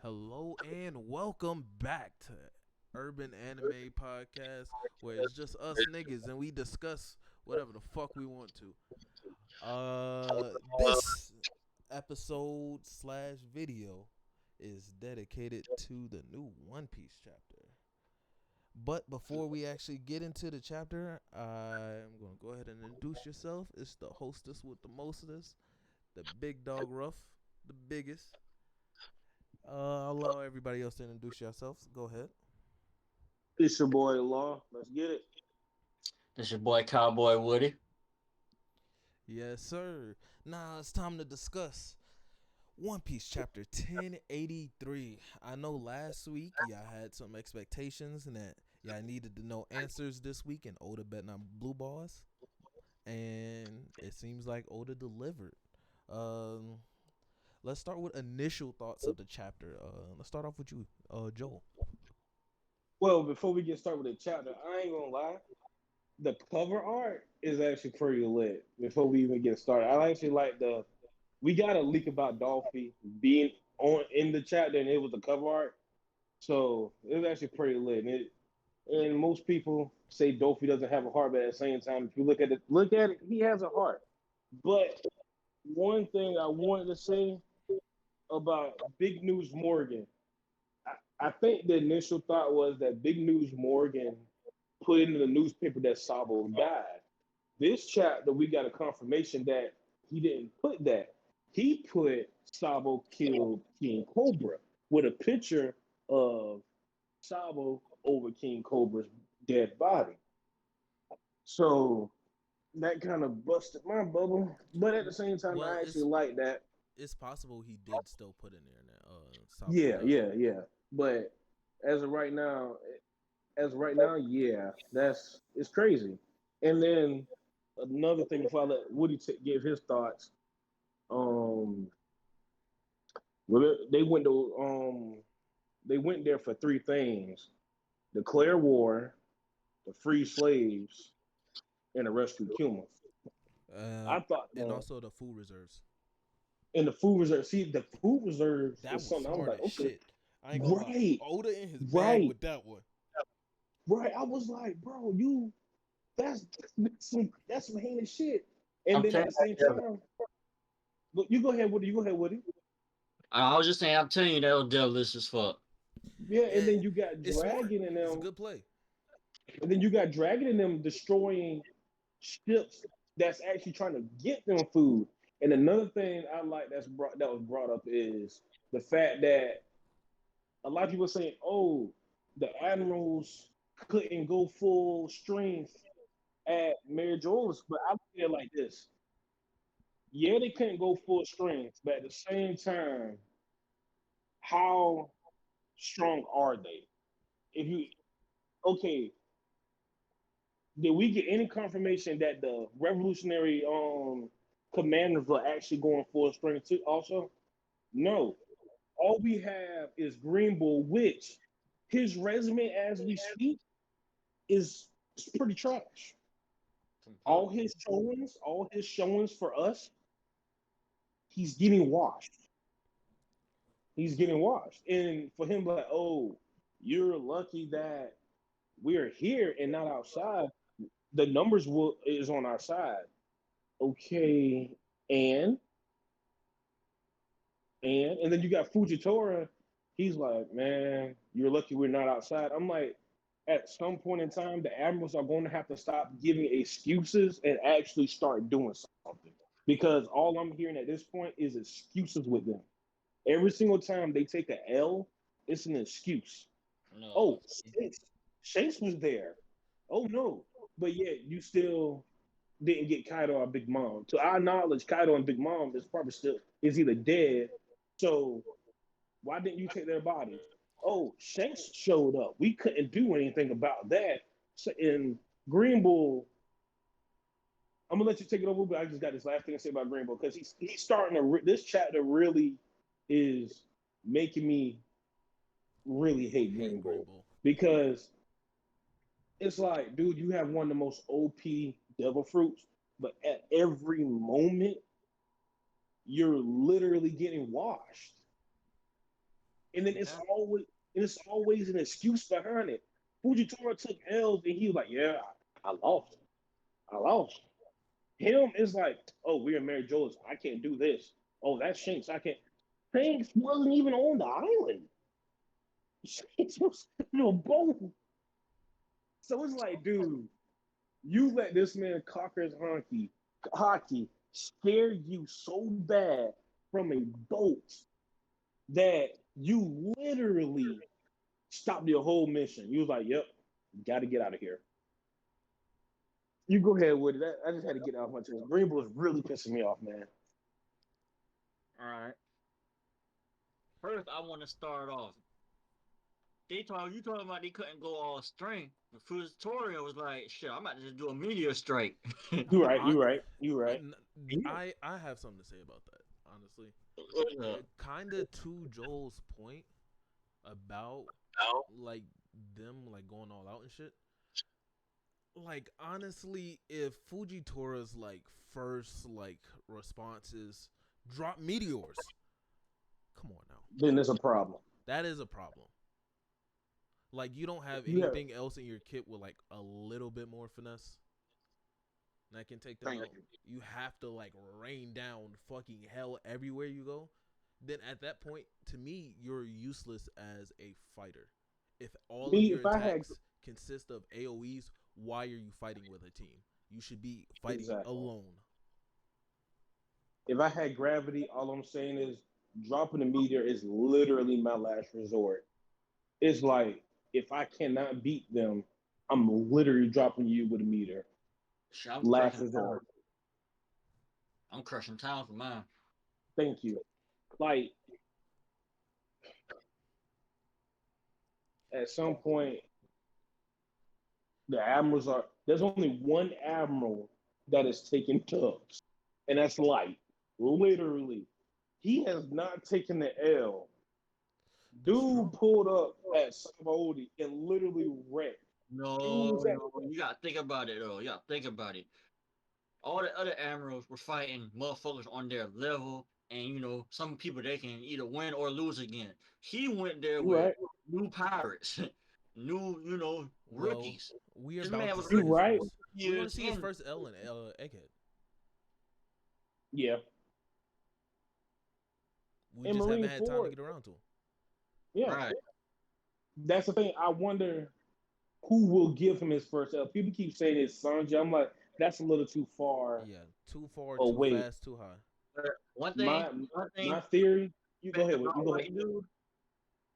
Hello and welcome back to Urban Anime Podcast, where it's just us niggas and we discuss whatever the fuck we want to. This episode slash video is dedicated to the new One Piece chapter. But before we actually get into the chapter, I'm gonna go ahead and introduce yourself. It's the hostess with the mostest, the big dog Ruff, the biggest. I'll allow everybody else to introduce yourselves. Go ahead. It's your boy Law. Let's get it. This your boy Cowboy Woody. Yes, sir. Now it's time to discuss One Piece chapter 1083. I know last week y'all had some expectations and that y'all needed to know answers this week, and Oda betting on blue balls. And it seems like Oda delivered. Um, let's start with initial thoughts of the chapter. Let's start off with you, Joel. Well, before we get started with the chapter, I ain't gonna lie. The cover art is actually pretty lit. Before we even get started, I actually like the. We got a leak about Dolphy being on in the chapter, and it was the cover art. So it was actually pretty lit. And most people say Dolphy doesn't have a heart, but at the same time, if you look at it, he has a heart. But one thing I wanted to say about Big News Morgan, I think the initial thought was that Big News Morgan put into the newspaper that Sabo died. This chapter, we got a confirmation that he didn't put that. He put Sabo killed King Cobra with a picture of Sabo over King Cobra's dead body. So that kind of busted my bubble. But at the same time, Well, I actually it's like that. it's possible he did still put in there that Sabo Yeah, died. yeah, yeah. But as of right now, yeah, that's it's crazy. And then another thing before I let Woody give his thoughts, um, they went to they went there for three things: declare war, to free slaves, and to rescue Kuma. Uh, I thought and that also the food reserves. in the food reserve. See, the food reserves That is was something I was smart like, as okay, shit. I ain't gonna lie. right, Oda in his bag right, with that one. right. I was like, bro, you that's some heinous shit. And I'm then at telling the same you, time, look, you go ahead, Woody. You go ahead, Woody. I was just saying, I'm telling you, that was devilish as fuck. Yeah, and then And you got it's smart. Dragon in It's a them, good play. and then you got Dragon in them destroying ships that's actually trying to get them food. And another thing I like that was brought up is the fact that a lot of people are saying, "Oh, the admirals couldn't go full strength at Mary Joel's," but I look at it like this: yeah, they couldn't go full strength, but at the same time, how strong are they? If you okay, did we get any confirmation that the revolutionary commanders are actually going full strength too? Also, no. All we have is Green Bull, which his resume as we speak is pretty trash. Completely. All his showings for us, he's getting washed. He's getting washed. And for him, like, oh, you're lucky that we're here and not outside. The numbers will is on our side. Okay, and and then you got Fujitora. He's like, man, you're lucky we're not outside. I'm like, at some point in time, the admirals are going to have to stop giving excuses and actually start doing something. Because all I'm hearing at this point is excuses with them. Every single time they take a L, it's an excuse. No, Oh, Shanks was there. Oh no, but yet you still didn't get Kaido or Big Mom. To our knowledge, Kaido and Big Mom is probably still is either dead. So why didn't you take their bodies? Oh, Shanks showed up. We couldn't do anything about that. So in Green Bull, I'm gonna let you take it over, but I just got this last thing to say about Green Bull because he's starting to. This chapter really is making me really hate Hate Green Green Bull Bull. because it's like, dude, you have one of the most OP devil fruits, but at every moment you're literally getting washed. and then it's always an excuse behind it. Fujitora took L's, and he was like, "Yeah, I lost. I lost." Him is like, "Oh, we're in Mary Joe's. I can't do this. Oh, that's Shanks. I can't." Shanks wasn't even on the island. Shanks was both. So it's like, dude, you let this man Cocker's hockey scare you so bad from a boat that you literally stopped your whole mission. You was like, "Yep, got to get out of here." You go ahead with it. I just had to get off my chest. Green Bull's really pissing me off, man. All right. First, I want to start off. You talking about they couldn't go all strength. The Fujitora was like, "Shit, I'm about to just do a meteor strike." You right. You right. You right. I have something to say about that. Honestly, Uh, kind of to Joel's point about like them like going all out and shit. Like honestly, if Fujitora's like first like response is drop meteors, come on now, Then there's a problem. that is a problem. Like you don't have Yeah. anything else in your kit with like a little bit more finesse that can take them Thank out. You have to like rain down fucking hell everywhere you go. Then at that point, to me, you're useless as a fighter. If all of your If I had attacks consist of AoEs, why are you fighting with a team? You should be fighting Exactly. alone. if I had gravity, all I'm saying is dropping a meteor is literally my last resort. It's like if I cannot beat them, I'm literally dropping you with a meteor. shit, Last resort. I'm crushing town for mine. Thank you. Like at some point, the admirals are. There's only one admiral that is taking tubs, and that's Light. Literally, he has not taken the L. That's Dude true. pulled up at Sabaody and literally wrecked. No, you gotta think about it though. You gotta think about it. All the other admirals were fighting motherfuckers on their level, and some people they can either win or lose again. He went there You with right. new pirates, new Well, rookies. we are This about man to was see You his right. first. We're gonna years see his in. first L in Egghead. Yeah. We And just haven't Marine had time to Ford. get around to him. Yeah. Right. That's the thing. I wonder who will give him his first L. People keep saying it's Sanji. I'm like, that's a little too far Yeah, too far, too away. fast, too high. One My thing theory. You go ahead. about You go Light ahead. Dude.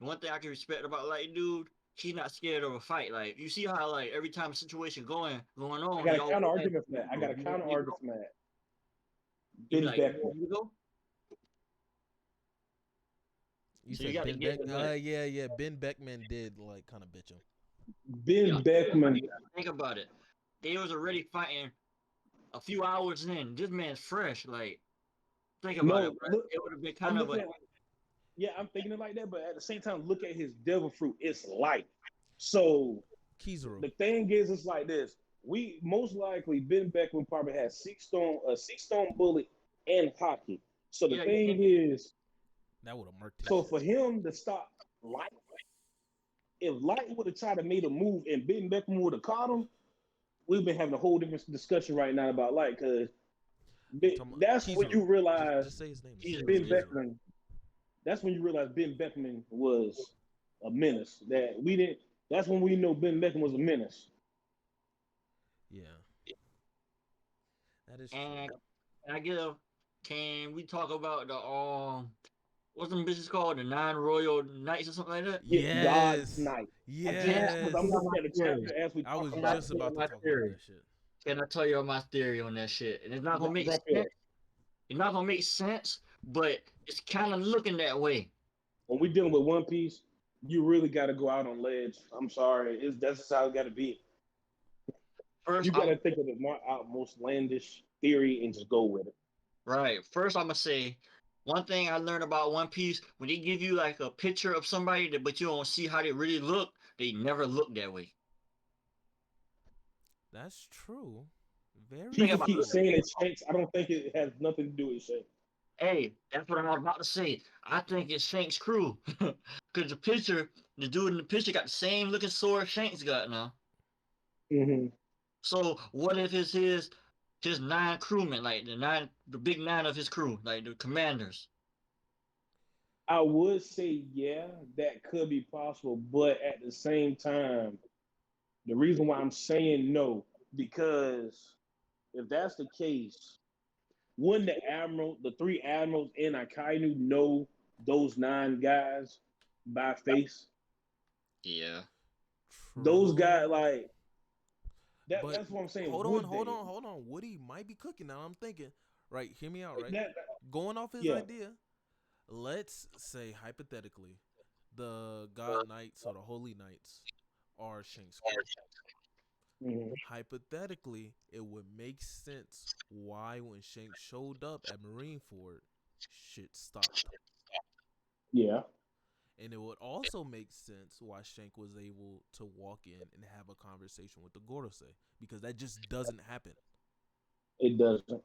One thing I can respect about Light Dude, he's not scared of a fight. Like you see how like every time a situation going on, I got he a always counter says, argument for that. I got a "You counter want me to go?" argument for that. He be Ben like, "You Beckman. want me to go?" You So you said gotta Ben get Beck. him right. Yeah. Ben Beckman did like kind of bitch him. Ben Yeah, Beckman. you gotta think about it. They was already fighting a few hours in. This man's fresh. Like, think about it, No, bro. look, It would have been I'm kind of looking at. Yeah, I'm thinking it like that, but at the same time, look at his devil fruit. It's light. So Kizaru. the thing is, it's like this. We most likely Ben Beckman probably has a 6 stone bullet and hockey. So the yeah. thing is, That would have murked his so shit. for him to stop Light, if Light would have tried to make a move and Ben Beckman would have caught him, we've been having a whole different discussion right now about Light because that's when Kizaru. you realize Just say his name. Kizaru. Ben Kizaru. Beckman. That's when you realize Ben Beckman was a menace. That we didn't. That's when we know Ben Beckman was a menace. Yeah. That is And true. I give. Can we talk about the what's them bitches called? The 9 Royal Knights or something like that? Yeah, God's Yes. night. Yes. Because I'm looking at the chapter as we I talk was about just it. about to my talk about theory. that shit. Can I tell you my theory on that shit? And it's not gonna make Drop sense. it. It's not gonna make sense, but it's kind of looking that way. When we're dealing with One Piece, you really got to go out on ledge. I'm sorry, that's just how it got to be. First, You got to think of the more outlandish theory and just go with it. right. First, I'm gonna say one thing I learned about One Piece: when they give you like a picture of somebody, but you don't see how they really look, they never look that way. That's true. Very Think People about keep true. it. saying it's Shanks. I don't think it has nothing to do with Shanks. Hey, that's what I was about to say. I think it's Shank's crew. Because the dude in the picture got the same looking sword Shanks got now. Mm-hmm. So what if it's his 9 crewmen, like the big 9 of his crew, like the commanders? I would say, yeah, that could be possible, but at the same time, the reason why I'm saying no, because if that's the case, wouldn't the three admirals in Akainu know those 9 guys by face? Yeah. Those guys, True. like that. But That's what I'm saying. hold on, Would hold they? on, hold on. Woody might be cooking now. I'm thinking. Right, hear me out, right? That, Going off his yeah. idea, let's say hypothetically, the God Knights or the Holy Knights are Shank's crew. Mhm. Hypothetically, it would make sense why when Shank showed up at Marineford, shit stopped. Yeah. And it would also make sense why Shank was able to walk in and have a conversation with the Gorosei, because that just doesn't happen. It doesn't.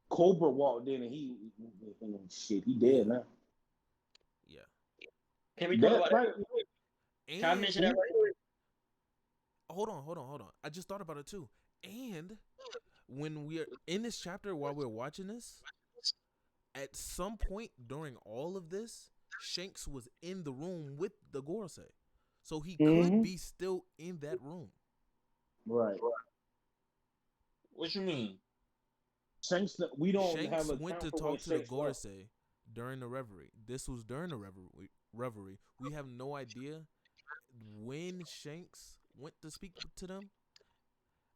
Cobra walked in and shit. He Yeah, dead now. yeah. Can we talk That about right. that? Can I And mention that right quick? hold on. I just thought about it too. And when we're in this chapter while we're watching this, at some point during all of this, Shanks was in the room with the Gorosei. So he could Mm-hmm. be still in that room. Right. What you mean? Shanks, we don't have Shanks a went count to for when talk to the Shanks left. Gorosei during the reverie. This was during the reverie. We have no idea when Shanks went to speak to them.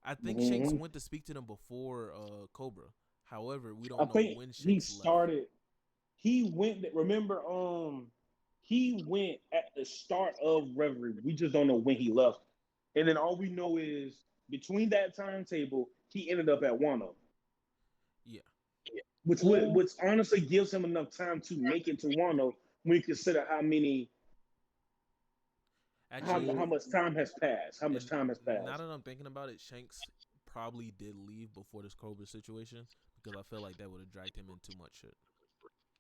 I think Shanks Mm-hmm. went to speak to them before Cobra. However, we I don't know think when he Shanks left. started. He went. Remember, he went at the start of Reverie. We just don't know when he left. And then all we know is between that timetable, he ended up at Wano, Yeah. which honestly gives him enough time to make it to Wano when you consider Actually, how much time has passed. How much and time has now passed. that I'm thinking about it, Shanks probably did leave before this Cobra situation because I feel like that would have dragged him in too much shit.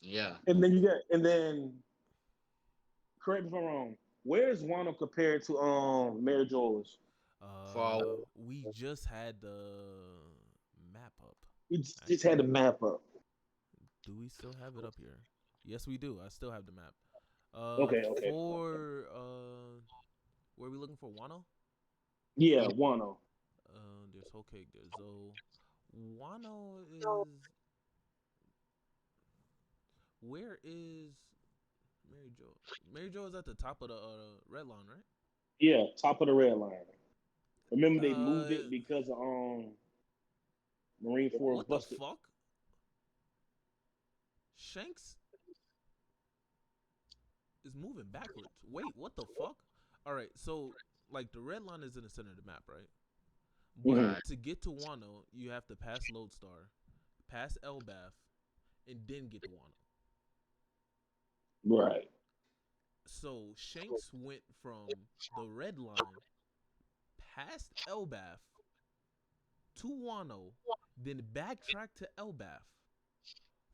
Yeah. And then correct me if I'm wrong. Where is Wano compared to Mary Jolis? We just had the map up. He just had Actually, the map up. do we still have it up here? Yes, we do. I still have the map. Okay. For where are we looking for Wano? Yeah, Wano. There's Whole Cake. There's Zoe. Wano is where is Mary Jo? Mary Jo is at the top of the red line, right? Yeah, top of the red line. Remember they moved Uh, it because of Marine Ford what the busted. fuck? Shanks is moving backwards. Wait, what the fuck? All right, so like the red line is in the center of the map, right? But Mhm. to get to Wano, you have to pass Lodestar, pass Elbath, and then get to Wano. Right. So Shanks went from the red line past Elbath to Wano, then backtracked to Elbath.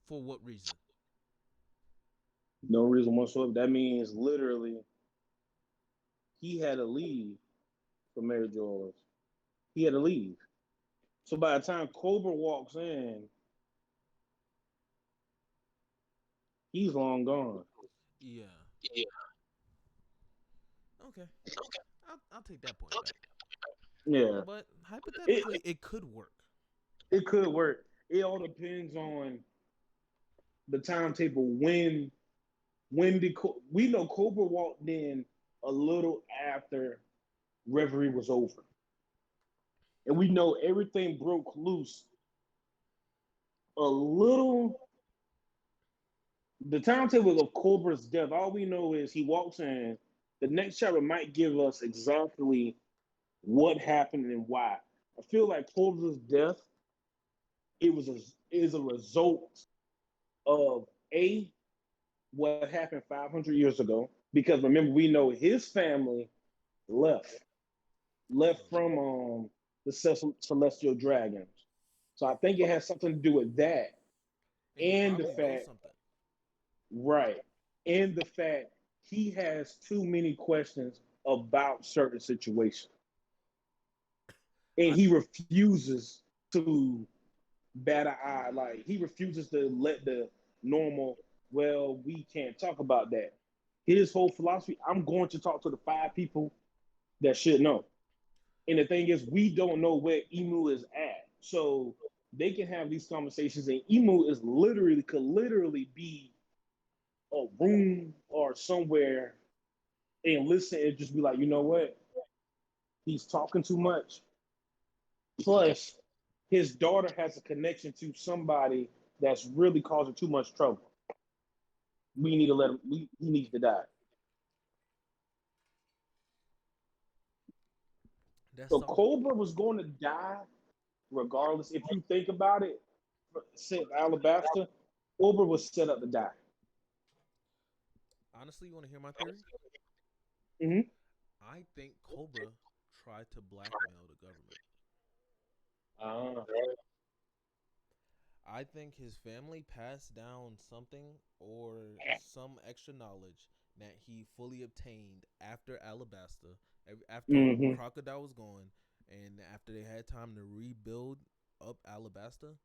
For what reason? No reason whatsoever. That means literally he had to leave for Mary Jolis. He had to leave. So by the time Cobra walks in, he's long gone. Yeah. Okay. I'll take that point back. Yeah. But It hypothetically, it could work. it could work. It all depends on the timetable. When did we know Cobra walked in a little after Reverie was over, and we know everything broke loose a little. The timetable of Cobra's death. All we know is he walks in. The next chapter might give us exactly what happened and why. I feel like Cobra's death. It was is a result of what happened 500 years ago. Because remember, we know his family left from the celestial dragons. So I think it has something to do with that, And he and the probably knows fact, something. right, and the fact he has too many questions about certain situations, and I he refuses to bat an eye. Like he refuses to let the normal. Well, we can't talk about that. His whole philosophy: I'm going to talk to the 5 people that should know. And the thing is, we don't know where Emu is at, so they can have these conversations. And Emu is literally could literally be a room or somewhere and listen and just be like, you know what? He's talking too much. Plus, his daughter has a connection to somebody that's really causing too much trouble. We need to let him. He needs to die. that's So something. Cobra was going to die regardless. If you think about it, since Alabasta, Cobra was set up to die. Honestly, you want to hear my theory? Mm-hmm. I think Cobra tried to blackmail the government. Uh, I think his family passed down something or some extra knowledge that he fully obtained after Alabasta, after mm-hmm. Crocodile was gone, and after they had time to rebuild up Alabasta.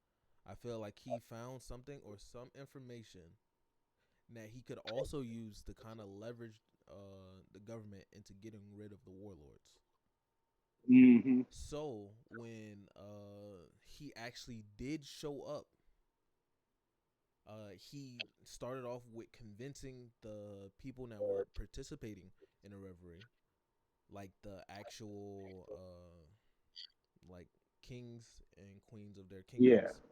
I feel like he found something or some information that he could also use to kind of leverage the government into getting rid of the warlords. Mm-hmm. So when he actually did show up, he started off with convincing the people that were participating in the reverie, like the actual like kings and queens of their Yeah. kingdoms,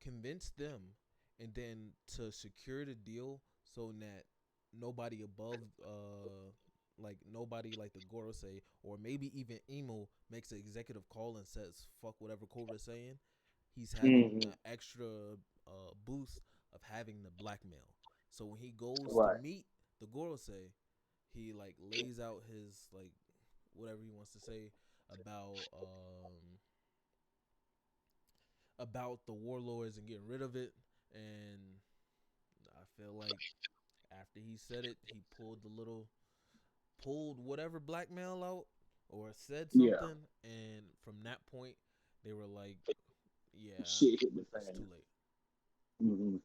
convinced them, and then to secure the deal so that nobody above like nobody like the Gorosei or maybe even Emo makes an executive call and says fuck whatever Cobra's saying. He's having Mm-hmm. an extra boost of having the blackmail. So when he goes to Right. meet the Gorosei, he like lays out his like whatever he wants to say about about the warlords and getting rid of it. And I feel like after he said it, he pulled whatever blackmail out or said Yeah. something, and from that point, they were like, "Yeah, Shit hit the it's too fan. late." Mm-hmm.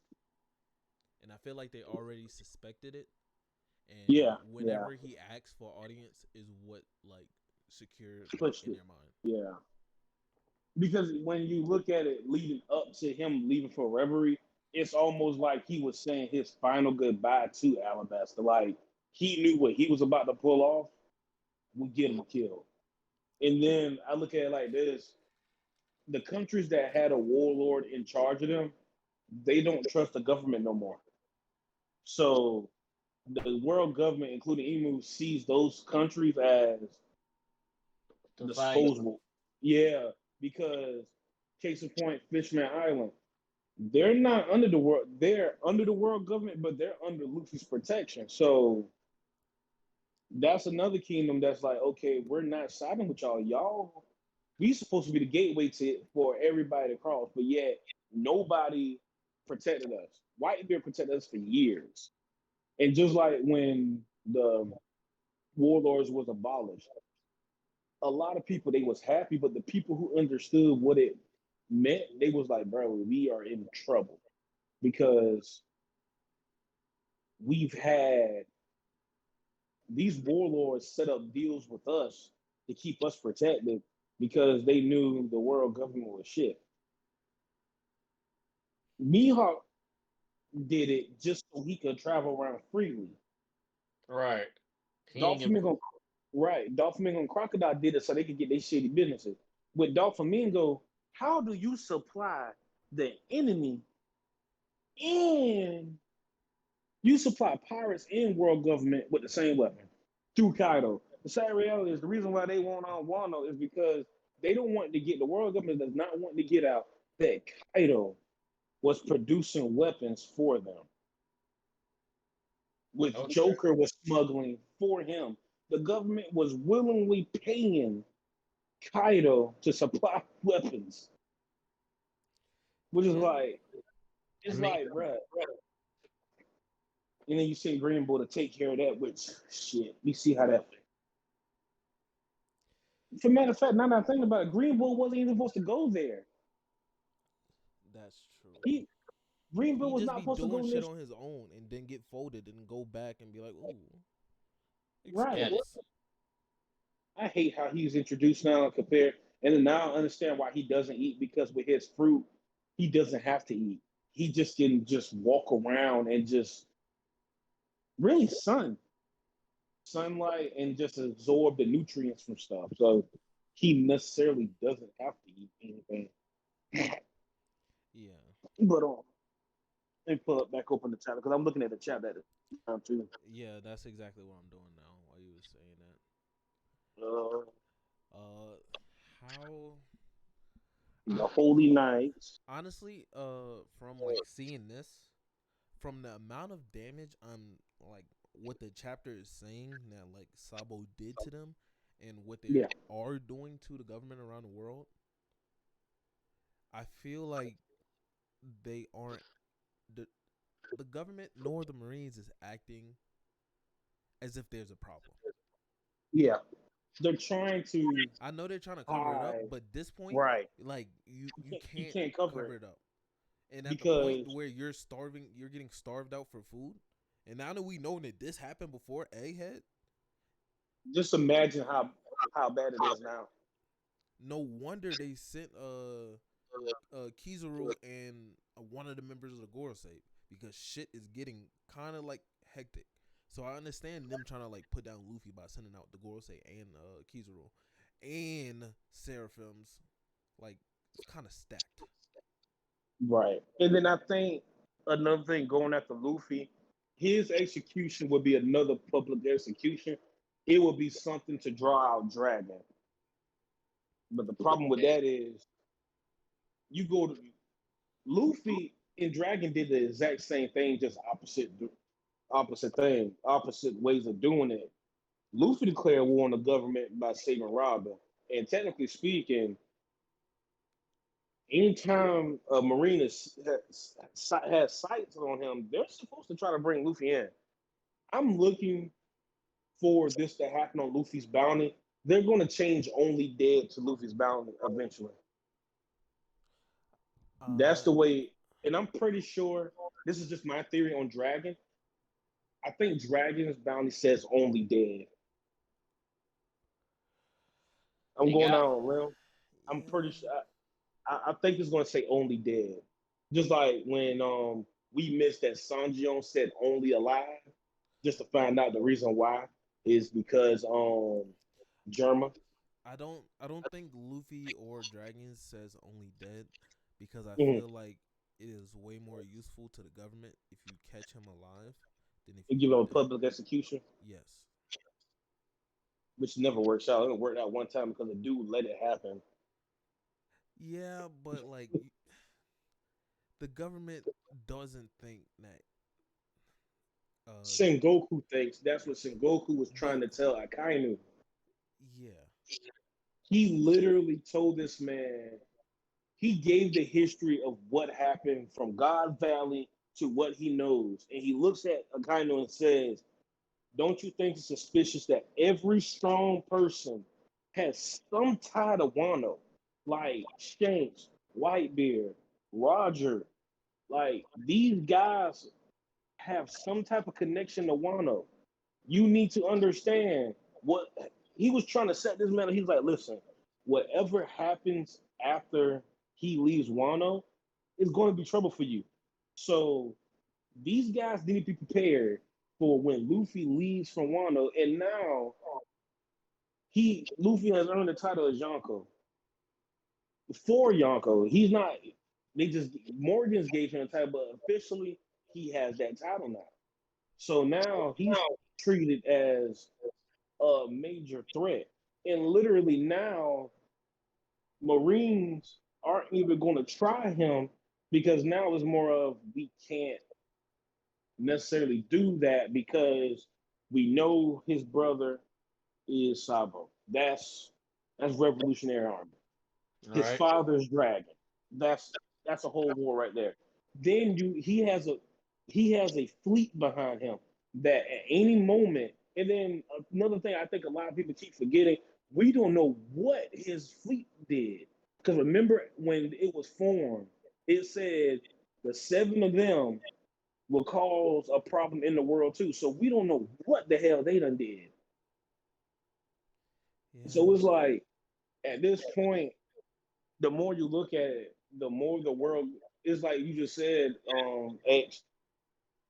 And I feel like they already suspected it, and Yeah. Yeah. whenever he asks for audience, is what like secured like Pushed in it. their mind. Yeah. Because when you look at it leading up to him leaving for Reverie, it's almost like he was saying his final goodbye to Alabasta. Like he knew what he was about to pull off would get him killed. And then I look at it like this: the countries that had a warlord in charge of them, they don't trust the government no more. So the world government, including EMU, sees those countries as To fight. disposable. Yeah, because case in point, Fishman Island, they're not under the world. They're under the world government, but they're under Luffy's protection. So that's another kingdom that's like, okay, we're not siding with y'all. Y'all, we supposed to be the gateway to for everybody to cross, but yet nobody protected us. Whitebeard protected us for years, and just like when the warlords was abolished, a lot of people they was happy, but the people who understood what it meant, they was like, bro, we are in trouble because we've had these warlords set up deals with us to keep us protected because they knew the world government was shit. Mihawk did it just so he could travel around freely. Right. He ain't get. Dolphin right, Dolphin and Crocodile did it so they could get their shitty businesses. With Dolphin, how do you supply the enemy and you supply pirates and world government with the same weapon through Kaido? The sad reality is the reason why they want on Wano is because they don't want to get the world government does not want to get out that Kaido was producing weapons for them, which Okay. Joker was smuggling for him. The government was willingly paying Kaido to supply weapons, which is Yeah, like, I it's mean, like, bruh, And then you send Green Bull to take care of that, which shit, we see how that. For matter of fact, now that I'm thinking about it, Green Bull wasn't even supposed to go there. That's true. He Green Bull He was just not be supposed to doing go shit there. on his own and then get folded and go back and be like, ooh, Right. excuse. I hate how he's introduced now and compared. And then now I understand why he doesn't eat because with his fruit, he doesn't have to eat. He just can just walk around and just really sunlight and just absorb the nutrients from stuff. So he necessarily doesn't have to eat anything. Yeah. But let me pull it back open the chat because I'm looking at the chat at the time too. Yeah, that's exactly what I'm doing now while you were saying that. Uh, How the I Holy Knights. honestly, from like seeing this, from the amount of damage I'm like what the chapter is saying that like Sabo did to them and what they Yeah. are doing to the government around the world, I feel like they aren't the the government nor the Marines is acting as if there's a problem. Yeah. They're trying to I know they're trying to cover it up, hide. but this point, Right. like you You can't can't cover cover it it up. And at the point because where you're starving, you're getting starved out for food. And now that we know that this happened before Egghead, just imagine how bad it is now. no wonder they sent Kizaru and one of the members of the Gorosei because shit is getting kind of like hectic. So I understand them trying to like put down Luffy by sending out the Gorosei and Kizaru and Seraphim's like it's kind of stacked. Right. And then I think another thing going after Luffy, his execution would be another public execution. It would be something to draw out Dragon. But the problem with that is you go to Luffy and Dragon did the exact same thing, just opposite thing, opposite ways of doing it. Luffy declared war on the government by saving Robin. And technically speaking, anytime a Marine has sights on him, they're supposed to try to bring Luffy in. I'm looking for this to happen on Luffy's bounty. They're going to change only dead to Luffy's bounty eventually. That's Uh, the way, and I'm pretty sure this is just my theory on Dragon. I think Dragon's bounty says only dead. I'm They going got out on a limb. I'm yeah. pretty sure. I think it's going to say only dead. Just like when we missed that Sanjion said only alive, just to find out the reason why is because Germa. I don't think Luffy or Dragons says only dead because I Mm-hmm. feel like it is way more useful to the government if you catch him alive than if you And give him kill a dead. public execution, Yes. which never works out. It worked out one time because the dude let it happen. Yeah, but like the government doesn't think that uh Sengoku thinks that's what Sengoku was but trying to tell Akainu. yeah. He literally told this man, he gave the history of what happened from God Valley to what he knows. And he looks at Akainu and says, don't you think it's suspicious that every strong person has some tie to Wano? Like Shanks, Whitebeard, Roger, like these guys have some type of connection to Wano. You need to understand what he was trying to set this man. He's like, listen, whatever happens after he leaves Wano is going to be trouble for you. So these guys need to be prepared for when Luffy leaves from Wano. And now Luffy has earned the title of Yonko. For Yonko, he's not. They just Morgan's gave him a title, but officially he has that title now. So now he's treated as a major threat. And literally now, Marines aren't even going to try him because now it's more of we can't necessarily do that because we know his brother is Sabo. That's Revolutionary Army. His father's Dragon. That's a whole war right there. Then he has a He has a fleet behind him that at any moment, and then another thing I think a lot of people keep forgetting, we don't know what his fleet did. Because remember when it was formed, it said the seven of them will cause a problem in the world too. So we don't know what the hell they done did. So Yeah. it's like at this point, the more you look at it, the more the world is like you just said, X,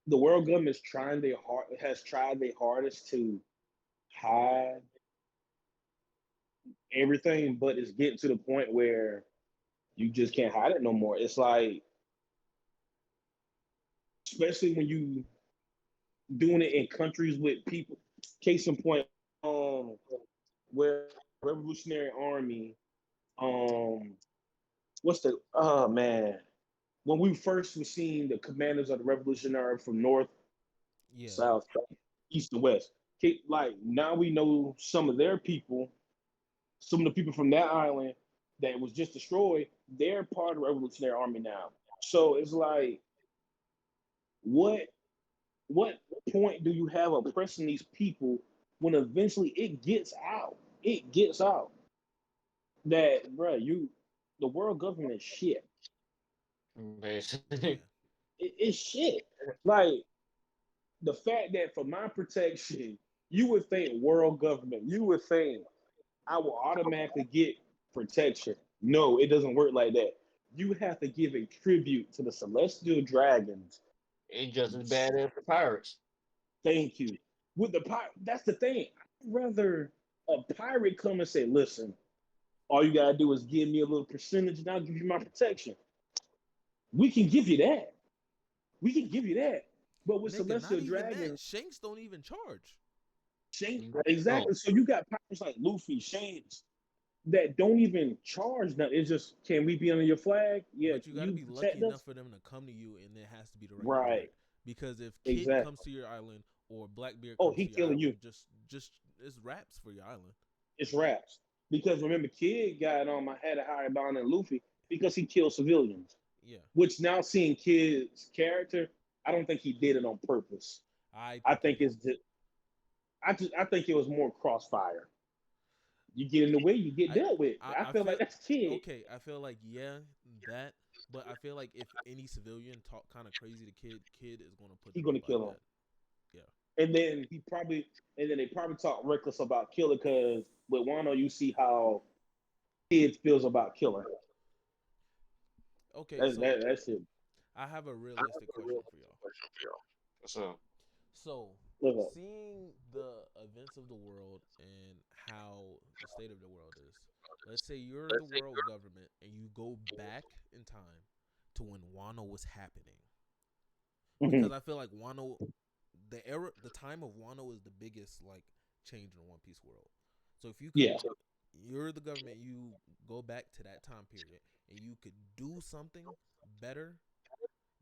the world government is trying their hard has tried their hardest to hide everything, but it's getting to the point where you just can't hide it no more. It's like, especially when you doing it in countries with people. Case in point, where Revolutionary Army, um, what's the oh man, when we first were seeing the commanders of the Revolutionary Army from North, Yeah. South, East, and West. Like now we know some of their people, some of the people from that island that was just destroyed, they're part of the Revolutionary Army now. So it's like, what what point do you have oppressing these people when eventually it gets out? It gets out that, bro, the world government is shit. Basically. Yeah. It's shit. Like the fact that for my protection, you would think world government, you would think I will automatically get protection. No, it doesn't work like that. You have to give a tribute to the celestial dragons. It's just as bad as the pirates. Thank you. With the pirate, that's the thing. I'd rather a pirate come and say, "Listen, all you gotta do is give me a little percentage, and I'll give you my protection." We can give you that. We can give you that. But with Nigga, not celestial even that. dragons, Shanks don't even charge. Shanks, No, exactly. So you got pirates like Luffy, Shanks, that don't even charge nothing. It's just, can we be under your flag? Yeah, But you can got to you be lucky protect enough us? for them to come to you, and it has to be the right pirate. Right, Because if Kid exactly. comes to your island or Blackbeard Oh, comes he to your killing you. island, just it's raps for your island. It's raps. Because remember, Kid got I had a higher bond than Luffy because he killed civilians. Yeah, Which now seeing Kid's character, I don't think he did it on purpose. I I think he think did. it's just, I think it was more crossfire. You get in the way, you get I, dealt with. I I feel feel like that's Kid. okay. I feel like yeah, that. But I feel like if any civilian talk kind of crazy to Kid, Kid is gonna put He's them up gonna like kill him. that. Yeah. And then they probably talk reckless about Killer because with Wano you see how Kid feels about Killer. Okay, so That's it. I have a realistic question for y'all. so So, Look up. seeing the events of the world and how the state of the world is, let's say you're the world government and you go back in time to when Wano was happening. Mm-hmm. Because I feel like Wano, the time of Wano is the biggest like change in the One Piece world. So if you could, Yeah. you're the government, you go back to that time period and you could do something better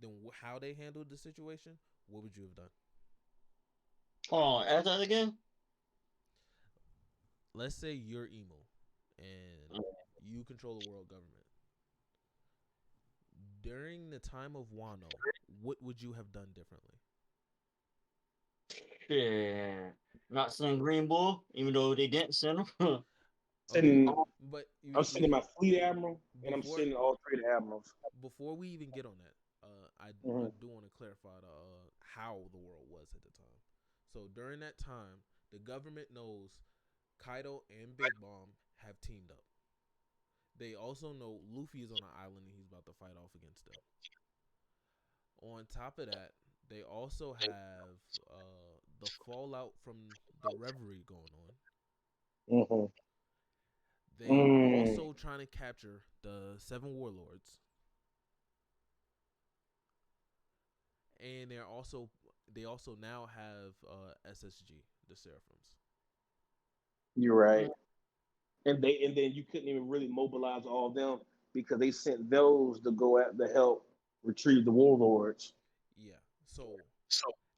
than how they handled the situation, what would you have done? hold on, ask that again. Let's say you're Emo and you control the world government. During the time of Wano, what would you have done differently? Yeah, not send Green Bull, even though they didn't send him. Okay, Sending, but I'm sending my fleet admiral and I'm before sending all three of the admirals. before we even get on that, I Mm-hmm. do want to clarify how the world was at the time. So during that time, the government knows Kaido and Big Mom have teamed up. They also know Luffy is on an island and he's about to fight off against them. On top of that, they also have the fallout from the reverie going on. Mm-hmm. They Mm. also trying to capture the seven warlords, and they also now have SSG, the Seraphims. You're right. And then you couldn't even really mobilize all of them because they sent those to go at the help retrieve the warlords. Yeah. So,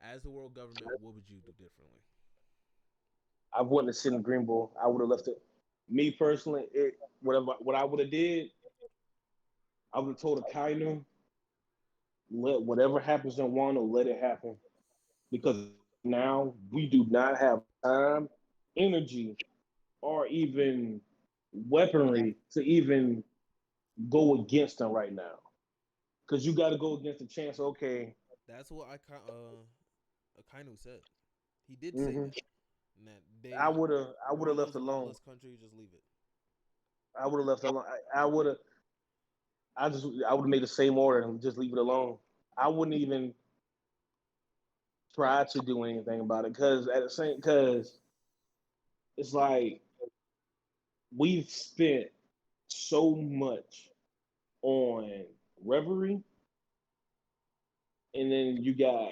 as the world government, what would you do differently? I wouldn't have sent Green Bull. I would have left it. Me personally, what I would have did, I would have told Akainu, let whatever happens in Wano, let it happen. Because now we do not have time, energy, or even weaponry to even go against them right now. Because you got to go against the chance. Okay, That's what Akainu said. He did say hmm that. And that I would have Wano's left a alone. lawless country. Just leave it. I would have left alone. I would have. I would have made the same order and just leave it alone. I wouldn't even try to do anything about it because at the same because it's like we've spent so much on Reverie, and then you got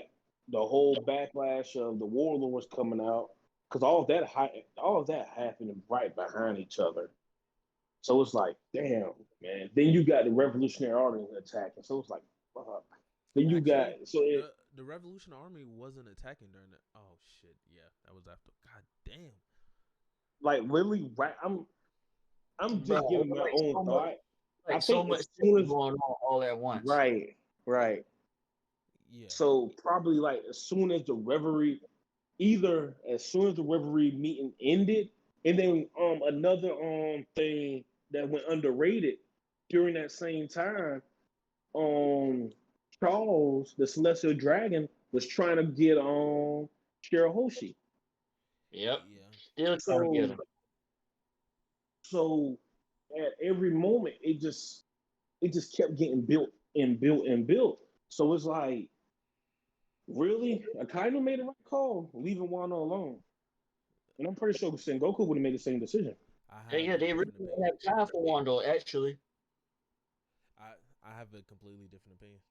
the whole backlash of the Warlords coming out because all of that happened right behind each other. So it's like, damn, man. Then you got the Revolutionary Army attacking. So it's like, fuck. Then you got Actually, so it the Revolution Army wasn't attacking during that. Oh shit! Yeah, that was after. God damn. like literally right. I'm Bro, just giving my own thought. I so think much as shit soon as going on all at once. right, right. Yeah. So probably like as soon as the Reverie, either as soon as the Reverie meeting ended, and then another thing that went underrated during that same time, um Charles, the Celestial Dragon, was trying to get Shirahoshi. Yep. Yeah. Still trying to get So him. so at every moment it just kept getting built and built and built. So it's like, really? I kind of made the right call leaving Wano alone. And I'm pretty sure Sengoku would have made the same decision. I Yeah, have yeah, a they really different don't opinion. have time for Wando, actually. I I have a completely different opinion.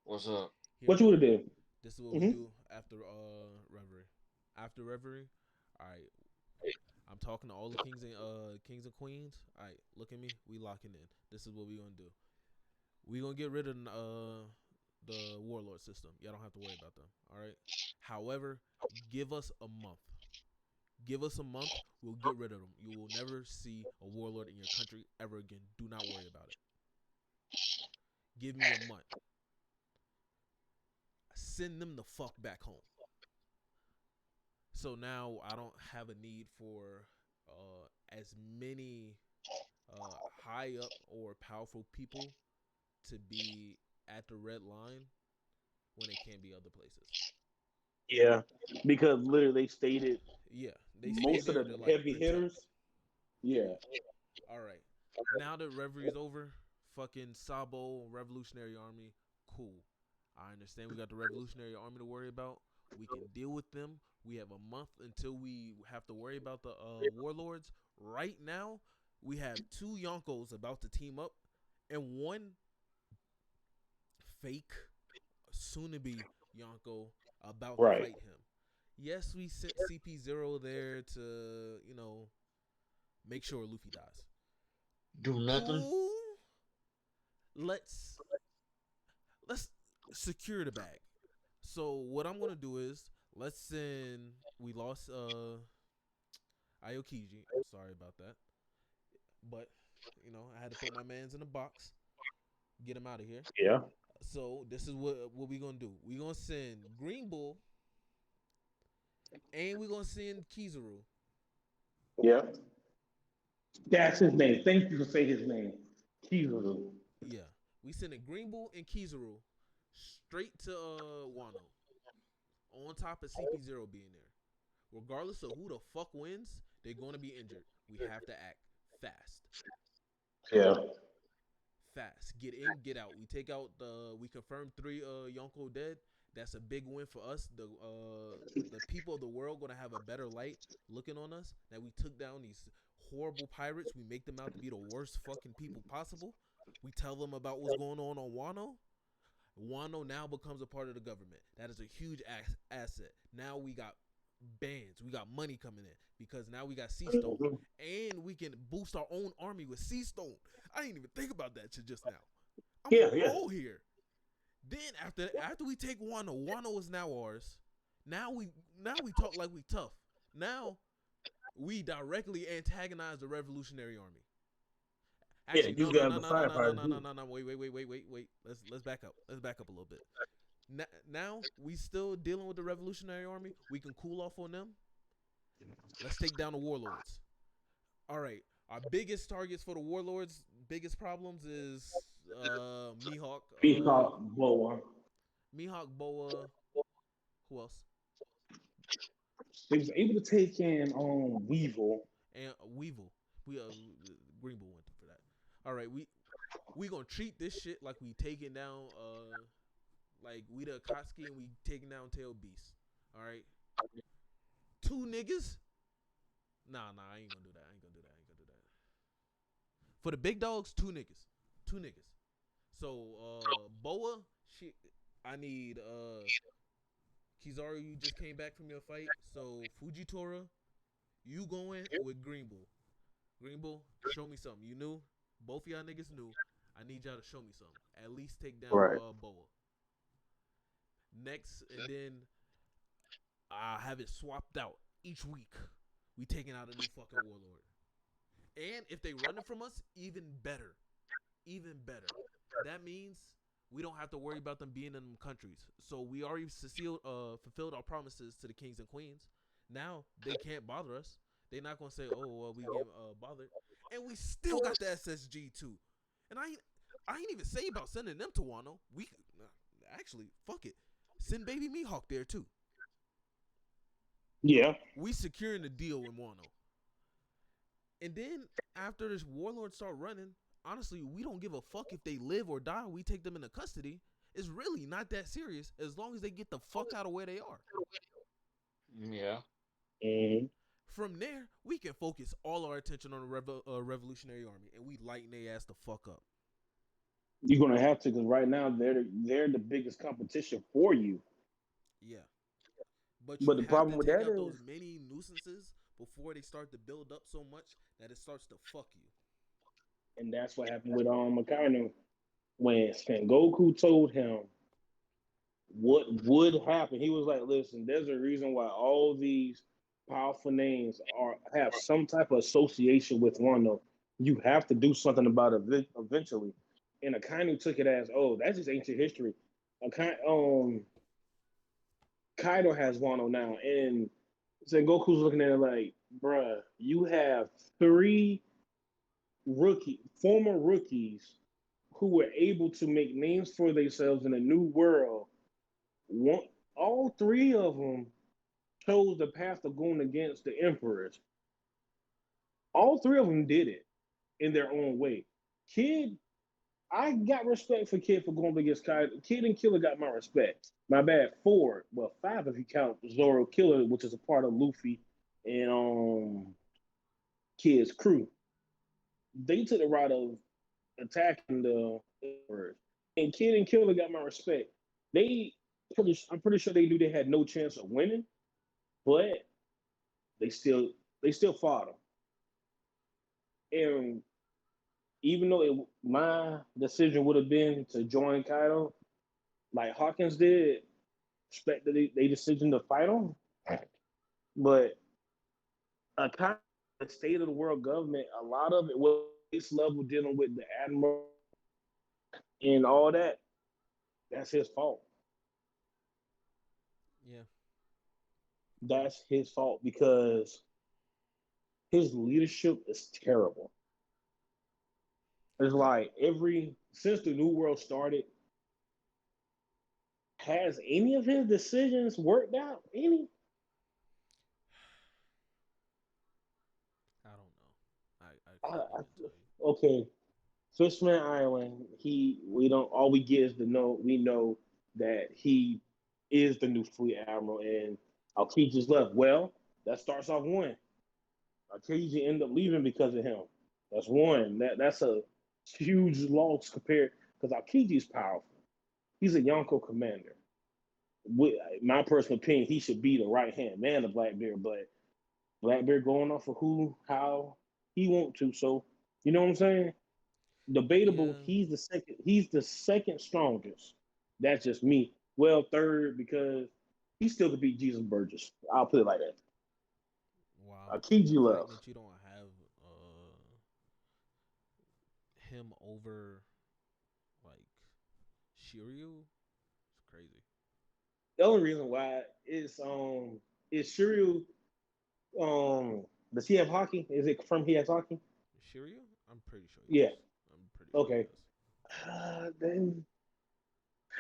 What's up? Hear What you me would out. have did? This is what we Mm-hmm. do after Reverie. After Reverie, all right. I'm talking to all the kings and queens. All right, look at me. We locking in. This is what we gonna do. We gonna get rid of the warlord system. Y'all don't have to worry about them. All right. However, give us a month. Give us a month. We'll get rid of them. You will never see a warlord in your country ever again. Do not worry about it. Give me a month. Send them the fuck back home. So now I don't have a need for as many high up or powerful people to be at the red line when it can be other places. Yeah, because literally they stated Yeah, they stay most of there to the like heavy protect. hitters. Yeah, All right, now that Reverie is over, fucking Sabo Revolutionary Army, cool. I understand we got the Revolutionary Army to worry about. We can deal with them. We have a month until we have to worry about the warlords. Right now, we have two Yonkos about to team up, and one fake, soon to be Yonko about to right. fight him. Yes, we sent CP0 there to, make sure Luffy dies. Do nothing. Cool. Let's let's secure the bag. So what I'm gonna do is let's send. We lost Aokiji. I'm sorry about that, but I had to put my man's in the box, get him out of here. Yeah, So this is what we gonna do. We gonna send Green Bull, and we gonna send Kizaru. yeah. That's his name. Thank you for saying his name. Kizaru. Yeah, we sending Green Bull and Kizaru straight to Wano. On top of CP0 being there. Regardless of who the fuck wins, they're gonna be injured. We have to act fast. Yeah, Fast. Get in, get out. We confirmed 3 Yonko dead. That's a big win for us. The people of the world gonna have a better light looking on us. That we took down these horrible pirates. We make them out to be the worst fucking people possible. We tell them about what's going on Wano. Wano now becomes a part of the government. That is a huge asset. Now we got bands. We got money coming in because now we got Sea Stone. And we can boost our own army with Sea Stone. I didn't even think about that shit just now. I'm yeah, on yeah. roll here. Then after we take Wano is now ours. Now we talk like we tough. Now we directly antagonize the Revolutionary Army. Actually, these no, no, guys no, are no, no, no, no, firefighters. no, no, no, no. Wait. Let's back up. Let's back up a little bit. Now we still dealing with the Revolutionary Army. We can cool off on them. Let's take down the warlords. All right. Our biggest targets for the warlords, biggest problems is Mihawk, Peacock, Boa. Mihawk, Boa. Who else? They was able to take in Weevil. And Weevil. We Greenbull went for that. All right, we gonna treat this shit like we taking down like we the Akatsuki and we taking down Tail Beast. All right, 2 niggas. Nah, I ain't gonna do that. For the big dogs, 2 niggas. 2 niggas. So Boa, I need Kizaru, you just came back from your fight. So Fujitora, you going with Greenbull. Greenbull, show me something. You knew? Both of y'all niggas knew. I need y'all to show me something. At least take down Boa. Next, and then I have it swapped out each week. We taking out a new fucking warlord. And if they running from us, even better. Even better. That means we don't have to worry about them being in them countries. So we already fulfilled our promises to the kings and queens. Now they can't bother us. They're not gonna say, "Oh, well, we get bothered," and we still got the SSG too. And I ain't even say about sending them to Wano. We actually fuck it, send Baby Mihawk there too. Yeah, we securing the deal in Wano. And then after this warlord start running, honestly, we don't give a fuck if they live or die. We take them into custody. It's really not that serious as long as they get the fuck out of where they are. Yeah. Mm-hmm. From there, we can focus all our attention on the Revolutionary Army, and we lighten their ass the fuck up. You're gonna have to, because right now they're the biggest competition for you. Yeah, but the problem with that is those many nuisances before they start to build up so much that it starts to fuck you. And that's what happened with Akainu when Sengoku told him what would happen. He was like, "Listen, there's a reason why all these powerful names have some type of association with Wano. You have to do something about it eventually." And Akainu took it as, "Oh, that's just ancient history." Kaido has Wano now, and Sengoku's looking at it like, "Bruh, you have 3 former rookies who were able to make names for themselves in a new world. All 3 of them chose the path of going against the emperors. All 3 of them did it in their own way. Kid, I got respect for Kid for going against Kaido. Kid and Killer got my respect. My bad, 4, well 5 if you count Zoro Killer, which is a part of Luffy and Kid's crew. They took the route of attacking the emperors. And Kid and Killer got my respect. I'm pretty sure they knew they had no chance of winning, but they still fought him. And even though my decision would have been to join Kaido, like Hawkins did, respect they decision to fight him. But kind of the state of the world government, a lot of it was base level dealing with the admiral and all that. That's his fault. Yeah. That's his fault because his leadership is terrible. It's like since the New World started, has any of his decisions worked out? Any? I don't know. Okay. Fishman Island, all we get is we know that he is the new fleet admiral and Aokiji left. Well, that starts off one. Aokiji ended up leaving because of him. That's one. That's a huge loss compared because Aokiji's powerful. He's a Yonko commander. With my personal opinion, he should be the right hand man of Blackbeard, but Blackbeard going off of how he want to. So you know what I'm saying? Debatable. Yeah. He's the second strongest. That's just me. Well, third because he still could beat Jesus Burgess. I'll put it like that. Wow. Aokiji The love. fact that you don't have him over like Shiryu. It's crazy. The only reason why is Shiryu does he have hockey? Is it from he has hockey? Shiryu? I'm pretty sure he Yeah. does. I'm pretty sure he Okay. does. Then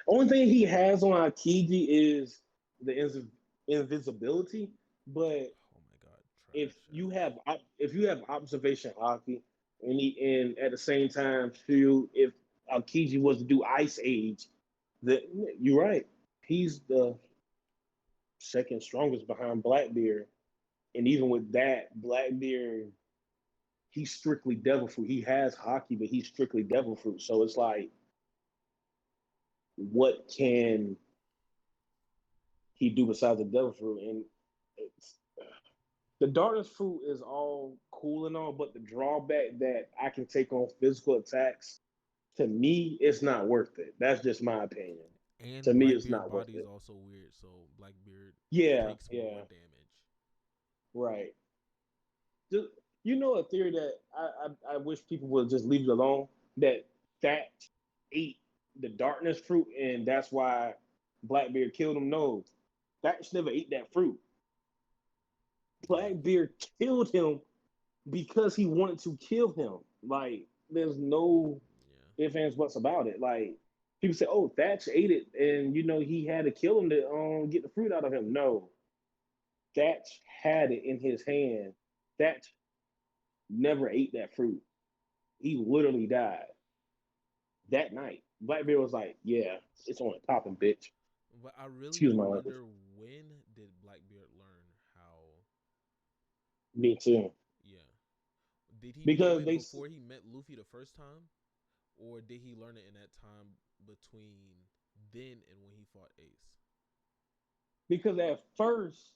only thing he has on Akiji is the invisibility. But Oh my god, if trash. you have if you have observation hockey, and at the same time, Shiryu, if Akiji was to do Ice Age, that you're right. He's the second strongest behind Blackbeard. And even with that, Blackbeard, he's strictly devil fruit. He has hockey, but he's strictly devil fruit. So it's like, what can he do besides the devil fruit? And it's, the darkness fruit is all cool and all, but the drawback that I can take on physical attacks, to me, it's not worth it. That's just my opinion. To And me, it's Blackbeard not worth body is it. also weird, so Blackbeard Yeah, takes more yeah, damage. right. Just, you know, a theory that I wish people would just leave it alone, that that ate the darkness fruit and that's why Blackbeard killed him. No, Thatch never ate that fruit. Yeah, Blackbeard killed him because he wanted to kill him. Like, there's no yeah. ifs, ands, buts about it. Like, people say, oh, Thatch ate it and, he had to kill him to get the fruit out of him. No, Thatch had it in his hand. Thatch never ate that fruit. He literally died that night. Blackbeard was like, "Yeah, it's on the topping, bitch." But I really Excuse do my language. wonder, when did Blackbeard learn how? Me too. Yeah. Did he know Because it they before he met Luffy the first time? Or did he learn it in that time between then and when he fought Ace? because at first,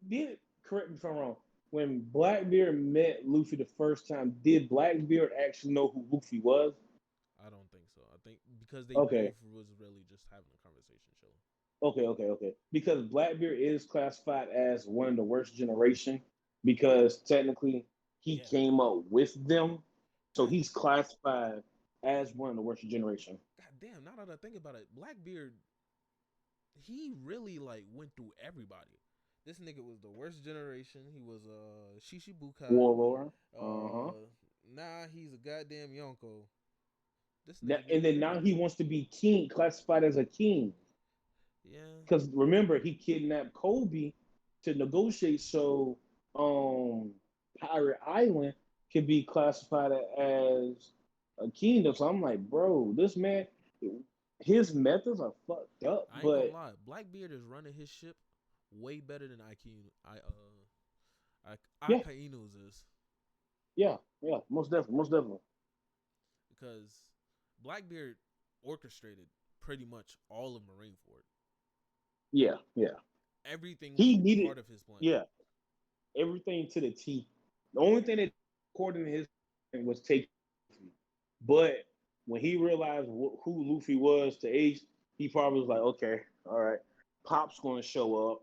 did correct me if I'm wrong. When Blackbeard met Luffy the first time, did Blackbeard actually know who Luffy was? I don't think so. I think because they Okay, both was really just having a conversation, chilling. okay. Because Blackbeard is classified as one of the worst generation because technically he Yeah. came up with them, so God, he's classified as one of the worst generation. God damn, now that I think about it, Blackbeard, he really like went through everybody. This nigga was the worst generation. He was Shishibukai. Warlord. Uh-huh. Nah, he's a goddamn Yonko. This That, nigga and did then now he everything. wants to be king, classified as a king. Yeah. Because remember, he kidnapped Kobe to negotiate so Pirate Island can be classified as a kingdom. So I'm like, bro, this man, his methods are fucked up. I ain't gonna But lie. Blackbeard is running his ship way better than yeah, Akainu's is, yeah, most definitely. because Blackbeard orchestrated pretty much all of Marineford. Yeah. Everything was He needed, part of his plan. yeah, everything to the T. The only thing that, according to his, was taking. But when he realized who Luffy was to Ace, he probably was like, okay, all right, Pop's going to show up.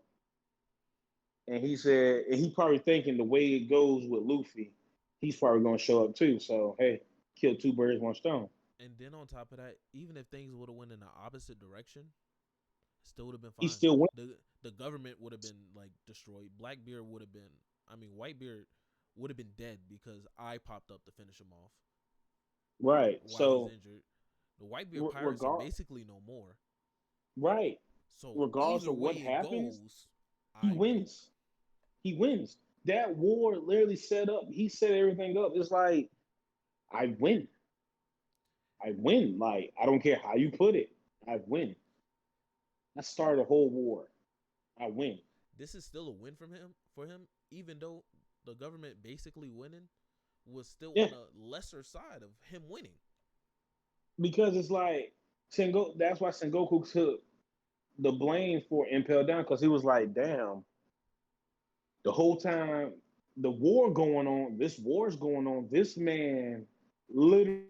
And he said, and he probably thinking the way it goes with Luffy, he's probably going to show up too. So, hey, kill two birds, one stone. And then on top of that, even if things would have went in the opposite direction, still would have been He fine. still went. The government would have been like destroyed. Blackbeard would have been, Whitebeard would have been dead because I popped up to finish him off Right. while he's So, injured. The Whitebeard pirates are basically no more. right. So Regardless either of way what it happens, goes, he I win. wins. He wins. That war literally set up, he set everything up. It's like, I win. I win. Like, I don't care how you put it. I win. I started a whole war. I win. This is still a win from him for him, even though the government basically winning was still Yeah. on a lesser side of him winning. Because it's like that's why Sengoku took the blame for Impel Down, because he was like, damn, the whole time the war going on, this war's going on, this man literally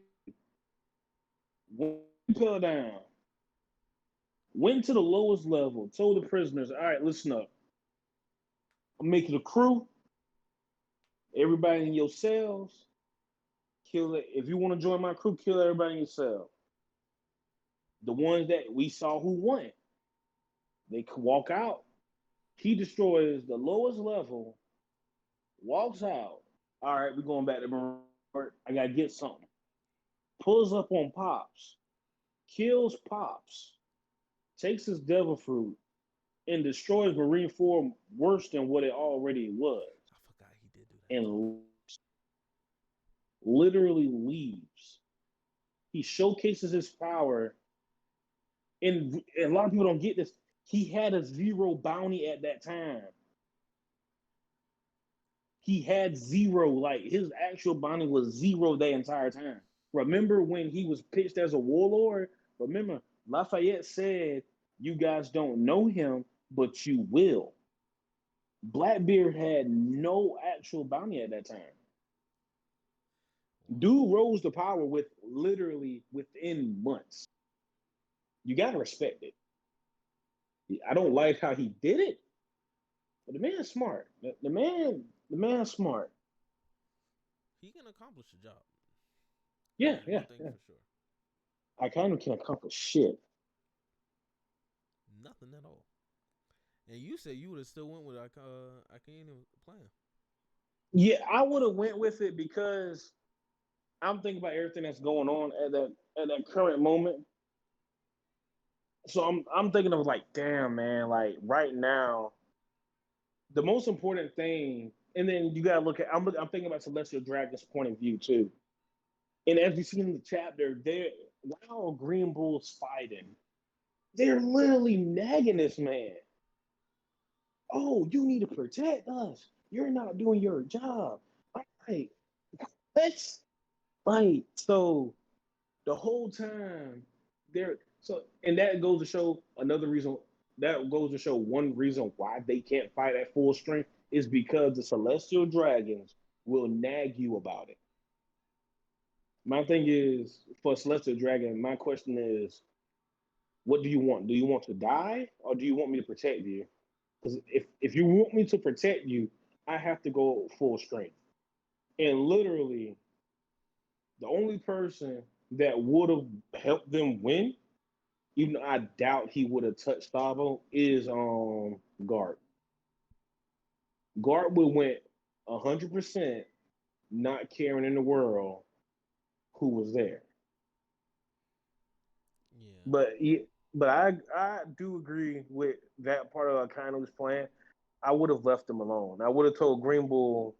went Impel Down, went to the lowest level, told the prisoners, all right, listen up. I'm making a crew, everybody in your cells, kill it. If you want to join my crew, kill everybody in your cell. The ones that we saw who won, they could walk out. He destroys the lowest level, walks out. All right, we're going back to Marine. I gotta get something. Pulls up on Pops, kills Pops, takes his devil fruit, and destroys Marine 4 worse than what it already was. I forgot he did do that. And literally leaves. He showcases his power, and a lot of people don't get this. He had a 0 bounty at that time. He had 0, like his actual bounty was 0 the entire time. Remember when he was pitched as a warlord? Remember, Lafayette said, "You guys don't know him, but you will." Blackbeard had no actual bounty at that time. Dude rose to power with literally within months. You gotta respect it. I don't like how he did it, but the man's smart. The man's smart. He can accomplish the job. Yeah, That is yeah, one thing yeah. for sure. I kind of can accomplish shit. Nothing at all. And you said you would have still went with I can't even plan. Yeah, I would have went with it because I'm thinking about everything that's going on at that current moment. So I'm thinking of like, damn man, like right now, the most important thing, and then you gotta look at. I'm thinking about Celestial Dragon's point of view too. And as we see in the chapter, they're while Green Bull's fighting, they're literally nagging this man. Oh, you need to protect us. You're not doing your job. Like, let's like so the whole time they're so and that goes to show another reason that goes to show one reason why they can't fight at full strength is because the celestial dragons will nag you about it. My thing is for celestial dragon, my question is, what do you want? Do you want to die or do you want me to protect you? Because if you want me to protect you, I have to go full strength. And literally, the only person that would have helped them win, even though I doubt he would have touched Stavo, is Guard. Guard would went 100% not caring in the world who was there. Yeah. But I do agree with that part of Akaino's plan. I would have left him alone. I would have told Green Bull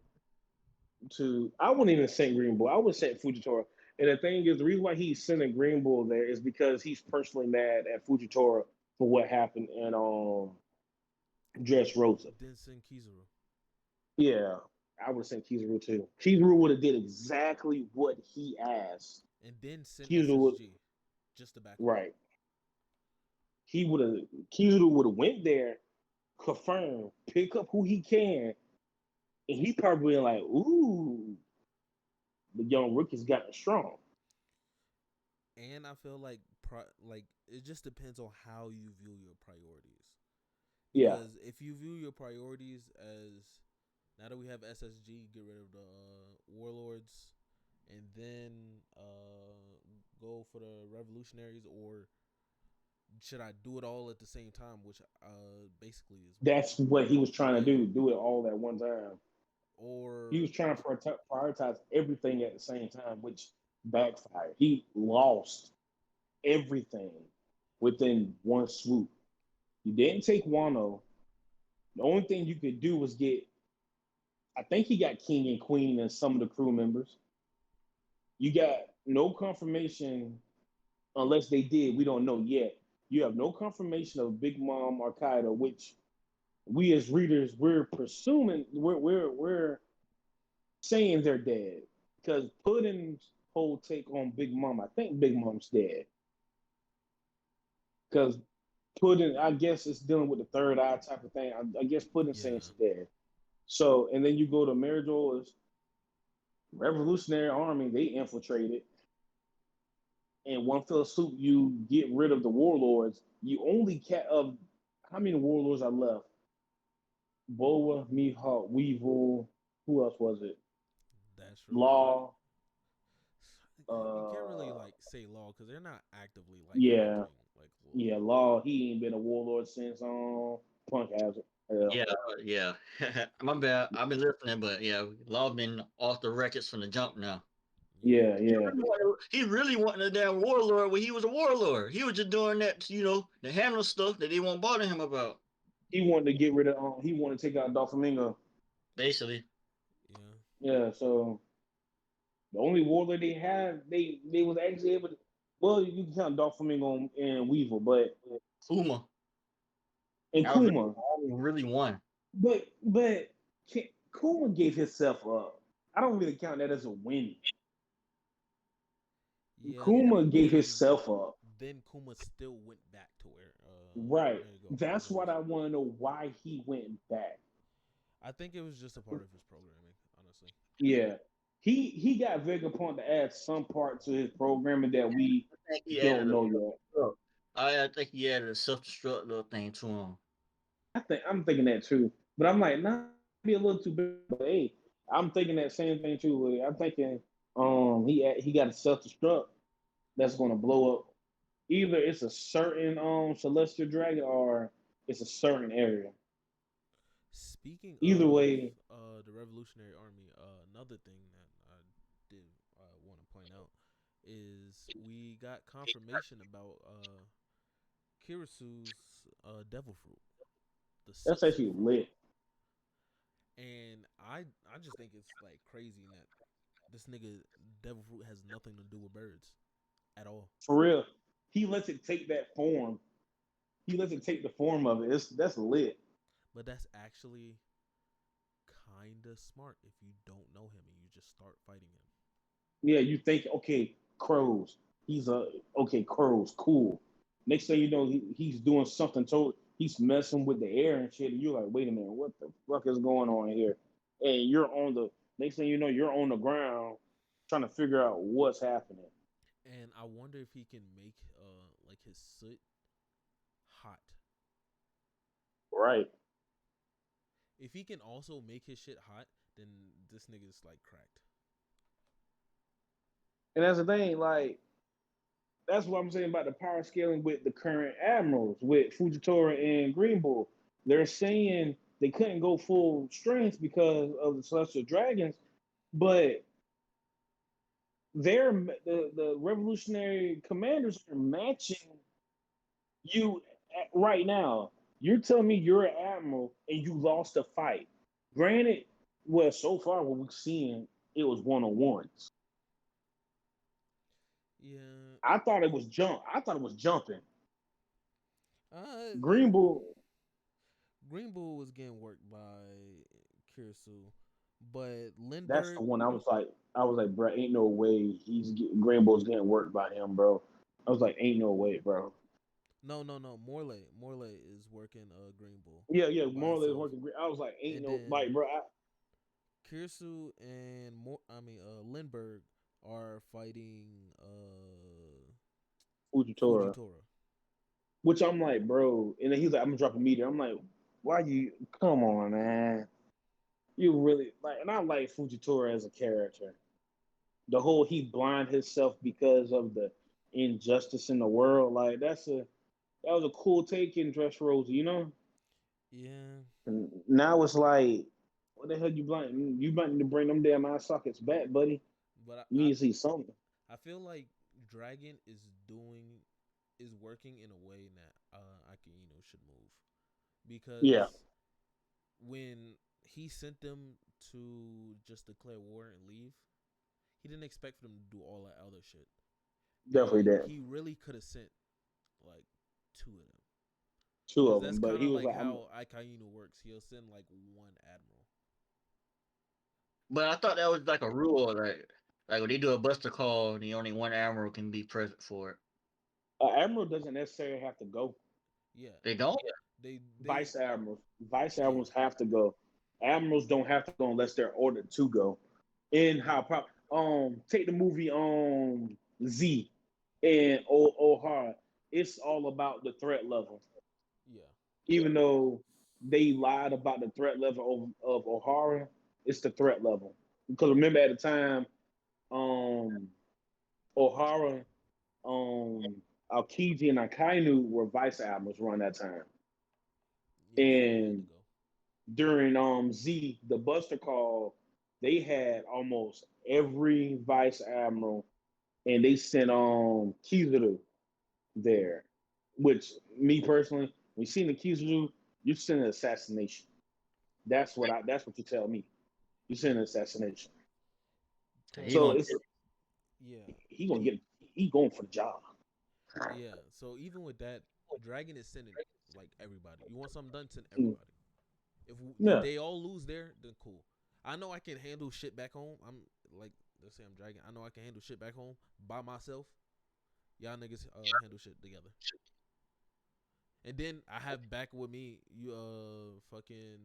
to. I wouldn't even send Green Bull. I would send Fujitora. And the thing is, the reason why he's sending Green Bull there is because he's personally mad at Fujitora for what happened in Dressrosa. Then send Kizaru. Yeah, I would have sent Kizaru too. Kizaru would have did exactly what he asked. And then send Kizaru would SSG just to back him up. right. He would have Kizaru would have went there, confirmed, pick up who he can, and he probably been like, "Ooh, the young rookie's gotten strong." And I feel like like it just depends on how you view your priorities. Yeah, Because if you view your priorities as now that we have SSG, get rid of the warlords, and then go for the revolutionaries, or should I do it all at the same time? Which basically is that's what he was trying to do it all at one time. He or was trying to prioritize everything at the same time, which backfired. He lost everything within one swoop. You didn't take Wano. The only thing you could do was get, I think he got King and Queen and some of the crew members. You got no confirmation unless they did. We don't know yet. You have no confirmation of Big Mom or Kaido, which we as readers, we're presuming, we're saying they're dead. Because Pudding's whole take on Big Mom, I think Big Mom's dead. Because Pudding, I guess it's dealing with the third eye type of thing. I guess Pudding's saying she's dead. So, and then you go to Marigold's Revolutionary Army, they infiltrated. And one fell swoop, you get rid of the warlords. You only of how many warlords are left? Boa, Mihawk, Weevil. Who else was it? that's true. Law. You can't really like say law because they're not actively like Yeah, fighting like Law. yeah. Law. He ain't been a warlord since Punk Hazard. Yeah, Yeah. My bad. I've been listening, but yeah, Law been off the records from the jump now. Yeah. yeah, yeah. He really wasn't a damn warlord when he was a warlord. He was just doing that, to handle stuff that they won't bother him about. He wanted to get rid of. He wanted to take out Doflamingo. Basically, Yeah. Yeah. So the only warlord they had, they was actually able to. Well, you can count Doflamingo and Weevil, but Uma. and I was Kuma. really one. But Kuma gave himself up. I don't really count that as a win. Yeah. Kuma gave Then himself up. then Kuma still went back to where Right. there you go. That's It what was. I want to know why he went back. I think it was just a part of his programming, honestly. Yeah. He got Vegapunk to add some part to his programming that we I think he don't added know yet. I think he added a self-destruct little thing to him. I'm thinking that too. But I'm like, nah, be a little too big. But hey, I'm thinking that same thing too. I'm thinking he got a self destruct that's gonna blow up. Either it's a certain celestial dragon or it's a certain area. Speaking Either of way, the Revolutionary Army, another thing that I did want to point out is we got confirmation about Kirisu's Devil Fruit, the that's sixth actually fruit, lit. and I just think it's like crazy that this nigga Devil Fruit has nothing to do with birds at all. For real. He lets it take that form. He lets it take the form of it. That's lit. But that's actually kind of smart if you don't know him and you just start fighting him. Yeah, you think, okay, crows. He's a okay, crows, cool. Next thing you know, he's doing something he's messing with the air and shit. And you're like, wait a minute, what the fuck is going on here? And you're on the next thing you know, you're on the ground trying to figure out what's happening. And I wonder if he can make like his soot hot. Right. If he can also make his shit hot, then this nigga's like cracked. And that's the thing, like that's what I'm saying about the power scaling with the current admirals, with Fujitora and Green Bull. They're saying they couldn't go full strength because of the Celestial Dragons, but the revolutionary commanders are matching you right now. You're telling me you're an admiral and you lost a fight. Granted, well, so far what we've seen, it was one-on-ones. Yeah. I thought it was jumping. Uh, Green Bull. Green Bull was getting worked by Kirisu, but That's Lindbergh. the one I was like, bro, ain't no way Green Bull's getting worked by him, bro. I was like, ain't no way, bro. No. Morley is working Green Bull. Yeah, by more or less himself. working. I was like, ain't And no then like, bro. Kirisu and Lindbergh are fighting Fujitora. Fujitora. Which I'm like, bro. And then he's like, I'm gonna drop a meteor. I'm like, why you? Come on, man. You really like, and I like Fujitora as a character. The whole he blind himself because of the injustice in the world. Like that was a cool take in Dressrosa, you know. Yeah. And now it's like, what the hell you blind? You might need to bring them damn eye sockets back, buddy. But You need to see something. I feel like Dragon is working in a way that Akihino should move, because Yeah, when he sent them to just declare war and leave, he didn't expect them to do all that other shit. definitely And that. he really could have sent like two of them. Two 'Cause of that's them, but kind he of was like like, how Akainu works. He'll send like one admiral. But I thought that was like a rule, like when they do a buster call, the only one admiral can be present for it. Admiral doesn't necessarily have to go. Yeah, They don't. they Vice yeah. admirals have to go. Admirals don't have to go unless they're ordered to go. In how take the movie Z and O'Hara. It's all about the threat level. Yeah. Even though they lied about the threat level of O'Hara, it's the threat level. Because remember at the time, O'Hara, Aokiji, and Akainu were vice admirals around that time. Yeah, so a while And ago. during Z, the Buster Call, they had almost every vice admiral, and they sent Kizaru there. Which me personally, when you see the Kizaru, you send an assassination. That's what you tell me. You send an assassination. He So Cause gonna it's yeah, he gonna get he going for the job. yeah. So even with that, Dragon is sending like everybody. You want something done, send Mm. everybody. If Yeah. they all lose there, then cool. I know I can handle shit back home. I'm like, let's say I'm Dragon. I know I can handle shit back home by myself. Y'all niggas handle shit together. And then I have back with me you fucking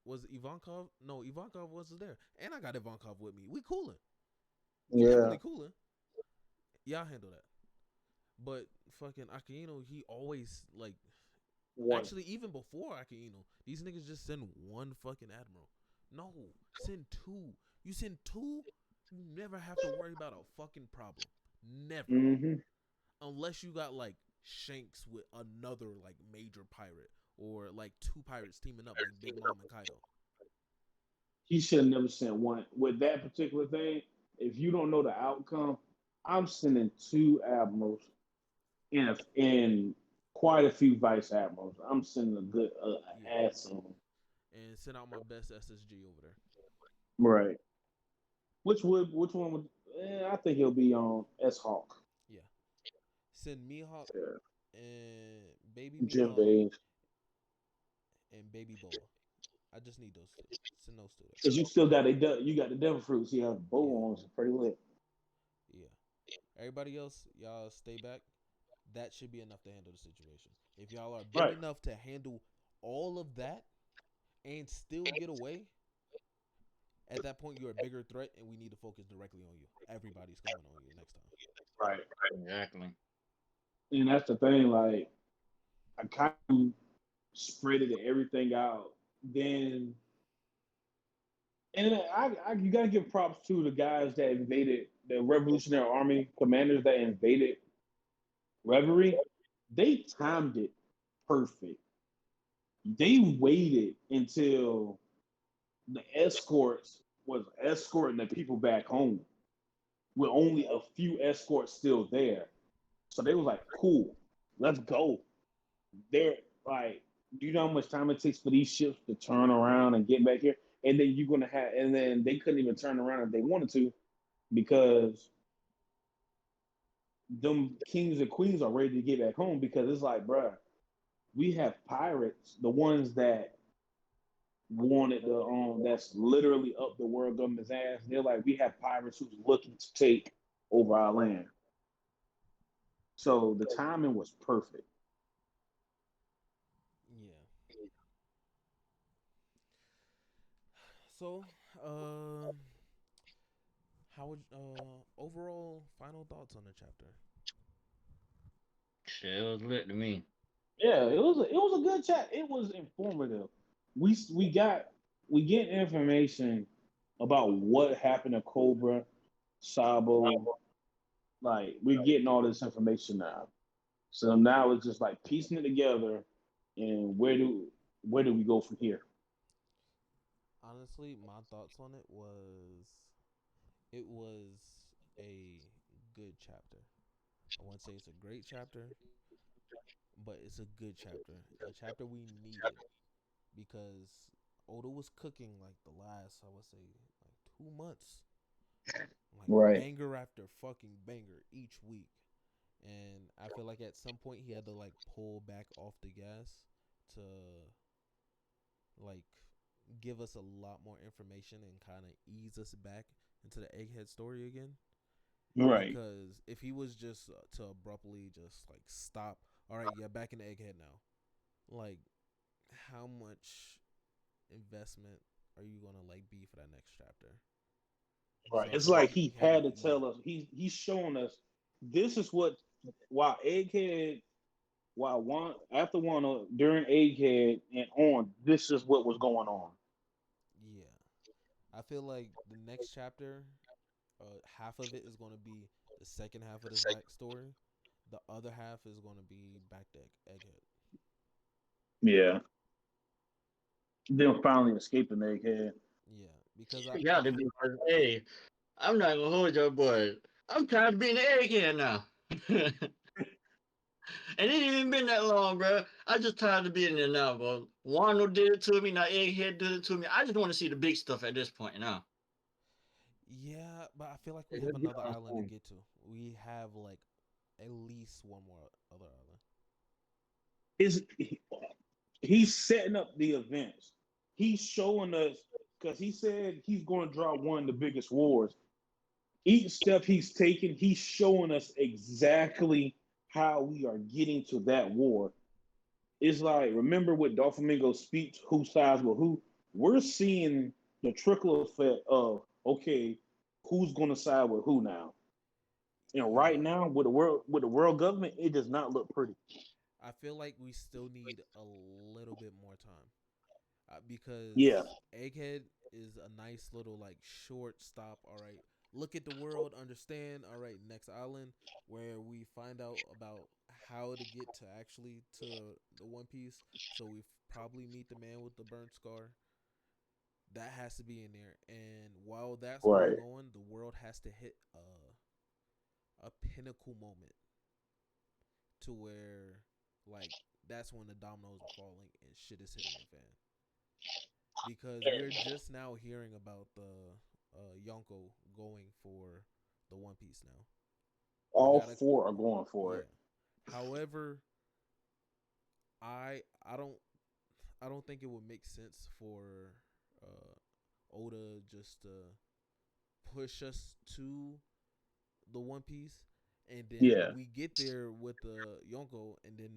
was Ivankov? No, Ivankov wasn't there. And I got Ivankov with me. We cooling. We Yeah. definitely cooling. Y'all handle that. But fucking Akino, he always like One. actually even before Akino, these niggas just send one fucking admiral. No, send two. You send two, you never have to worry about a fucking problem. Never. Mm-hmm. Unless you got like Shanks with another like major pirate or like two pirates teaming up like Big Mom and Kaido. He should have never sent one. With that particular thing, if you don't know the outcome, I'm sending two admirals and quite a few vice admirals. I'm sending a good Yeah. ass on them. And send out my best SSG over there. Right. Which one would? I think he'll be on S Hawk. Yeah. Send Mihawk Yeah. and Baby Jim Mihawk Bay. and Baby Boa. I just need those two. Send those two there. Because you still got you got the devil fruits. You have bow Yeah. on. It's pretty lit. Yeah. Everybody else, y'all stay back. That should be enough to handle the situation. If y'all are big Right. enough to handle all of that and still get away, at that point you're a bigger threat and we need to focus directly on you. Everybody's coming on you next time. Right. exactly. And that's the thing. Like I kind of spreaded everything out. Then and you gotta give props to the guys that invaded the Revolutionary Army commanders that invaded Reverie. They timed it perfect. They waited until the escorts was escorting the people back home with only a few escorts still there. So they was like, cool, let's go. They're like, do you know how much time it takes for these ships to turn around and get back here? And then you're gonna have, and then they couldn't even turn around if they wanted to because them kings and queens are ready to get back home because it's like, bruh, we have pirates, the ones that wanted the that's literally up the world government's ass. They're like, we have pirates who's looking to take over our land. So the timing was perfect. Yeah. So, uh, how would overall final thoughts on the chapter? Shit, it was lit to me. Yeah, it was a good chat. It was informative. We got we get information about what happened to Cobra, Sabo. Like we're getting all this information now. So now it's just like piecing it together, and where do we go from here? Honestly, my thoughts on it was a good chapter. I wouldn't say it's a great chapter, but it's a good chapter. A chapter we needed because Oda was cooking like the last, I would say, like 2 months, like Right. banger after fucking banger each week. And I feel like at some point he had to like pull back off the gas to like give us a lot more information and kind of ease us back into the Egghead story again. Right. Because if he was just to abruptly just like stop, all right, yeah, back in the Egghead now. Like, how much investment are you gonna like be for that next chapter? Right. So I It's feel like like he he had to had to ease tell it. us. He's showing us this is what while Egghead while one after one during Egghead and on, this is what was going on. Yeah, I feel like the next chapter half of it is going to be the second half of this backstory. The other half is going to be back to Egghead. Yeah. Them finally escaping Egghead. Yeah, because You got I to be. Hey, I'm not gonna hold your boy. I'm tired of being an egghead now. And it ain't even been that long, bro. I just tired of being there now, bro. Wano did it to me, now Egghead did it to me. I just want to see the big stuff at this point now. yeah, but I feel like we have another island to get to. We have like at least one more other island. Is he's setting up the events. He's showing us because he said he's going to draw one of the biggest wars. Each step he's taking, he's showing us exactly how we are getting to that war. It's like, remember with Doflamingo's speech, who sides with who? We're seeing the trickle effect of, okay, who's going to side with who now? And right Yeah, now, with the world government, it does not look pretty. I feel like we still need a little bit more time because Yeah, Egghead is a nice little like short stop. All right, look at the world, understand. All right, next island where we find out about how to get to actually to the One Piece. So we probably meet the man with the burnt scar. That has to be in there. And while that's right, going on, the world has to hit a pinnacle moment to where like that's when the dominoes are falling and shit is hitting the fan. Because we're just now hearing about the Yonko going for the One Piece now. We all gotta, four are going for yeah. it. However, I don't think it would make sense for Oda just to push us to the One Piece, and then Yeah, we get there with the Yonko, and then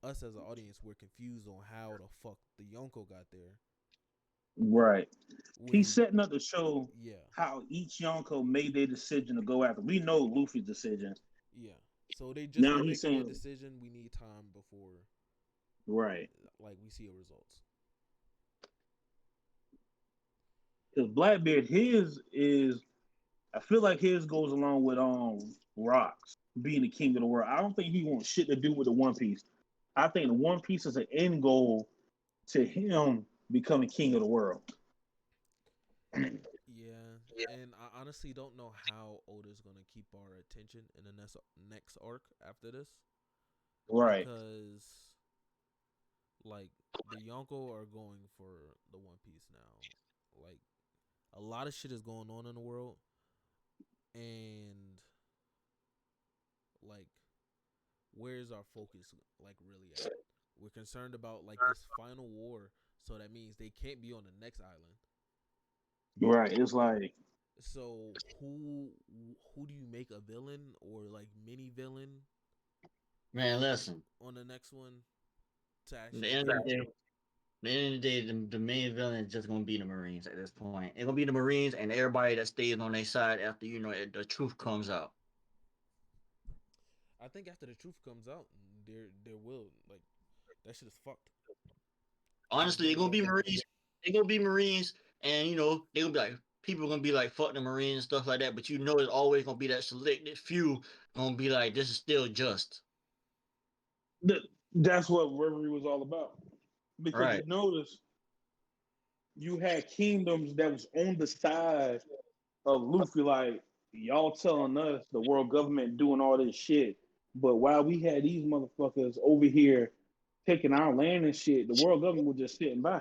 us as an audience we're confused on how the fuck the Yonko got there. right. He's When setting up to show yeah, how each Yonko made their decision to go after. We know Luffy's decision. yeah. So they just Now are he's making their saying, decision. We need time before right. like we see a results. Because Blackbeard, his is, I feel like his goes along with Rocks being the king of the world. I don't think he wants shit to do with the One Piece. I think the One Piece is an end goal to him becoming king of the world. Yeah, and I honestly don't know how Oda's gonna keep our attention in the next arc after this Right. because like the Yonko are going for the One Piece now. Like a lot of shit is going on in the world, and like where's our focus like really at? We're concerned about like this final war, so that means they can't be on the next island. Right. It's like, So who do you make a villain or like mini villain Man, listen. on the next one to At the actually end of kill? the day, the end of the day, the main villain is just gonna be the Marines at this point. It's gonna be the Marines and everybody that stays on their side after the truth comes out. I think after the truth comes out, there will like that shit is fucked. There's Honestly, no they're gonna going be back now. Marines. They're gonna be Marines, and they're gonna be like people gonna be like fuck the Marines and stuff like that. But there's always gonna be that selected few gonna be like this is still just that's what Reverie was all about. Because right. you notice you had kingdoms that was on the side of Luffy, like, y'all telling us the world government doing all this shit. But while we had these motherfuckers over here taking our land and shit, the world government was just sitting by.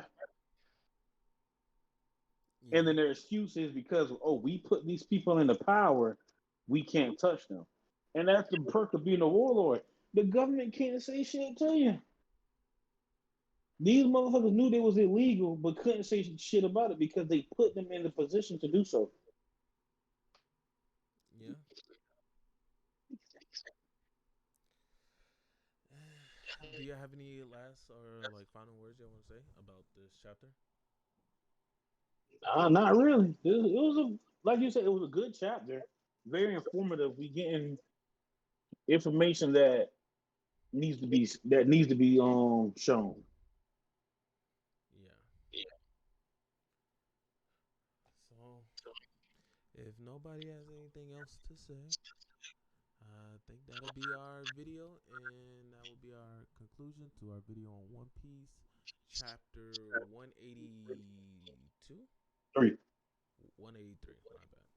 And Yeah, then their excuse is because, oh, we put these people into power, we can't touch them. And that's the perk of being a warlord. The government can't say shit to you. These motherfuckers knew they was illegal, but couldn't say shit about it because they put them in the position to do so. yeah. Do you have any last or like final words you want to say about this chapter? Not really. It was a, like you said, it was a good chapter, very informative. We getting information that needs to be shown. Yeah. So if if nobody has anything else to say, I think that'll be our video, and that will be our conclusion to our video on One Piece, chapter 182, 3. 183. My bad.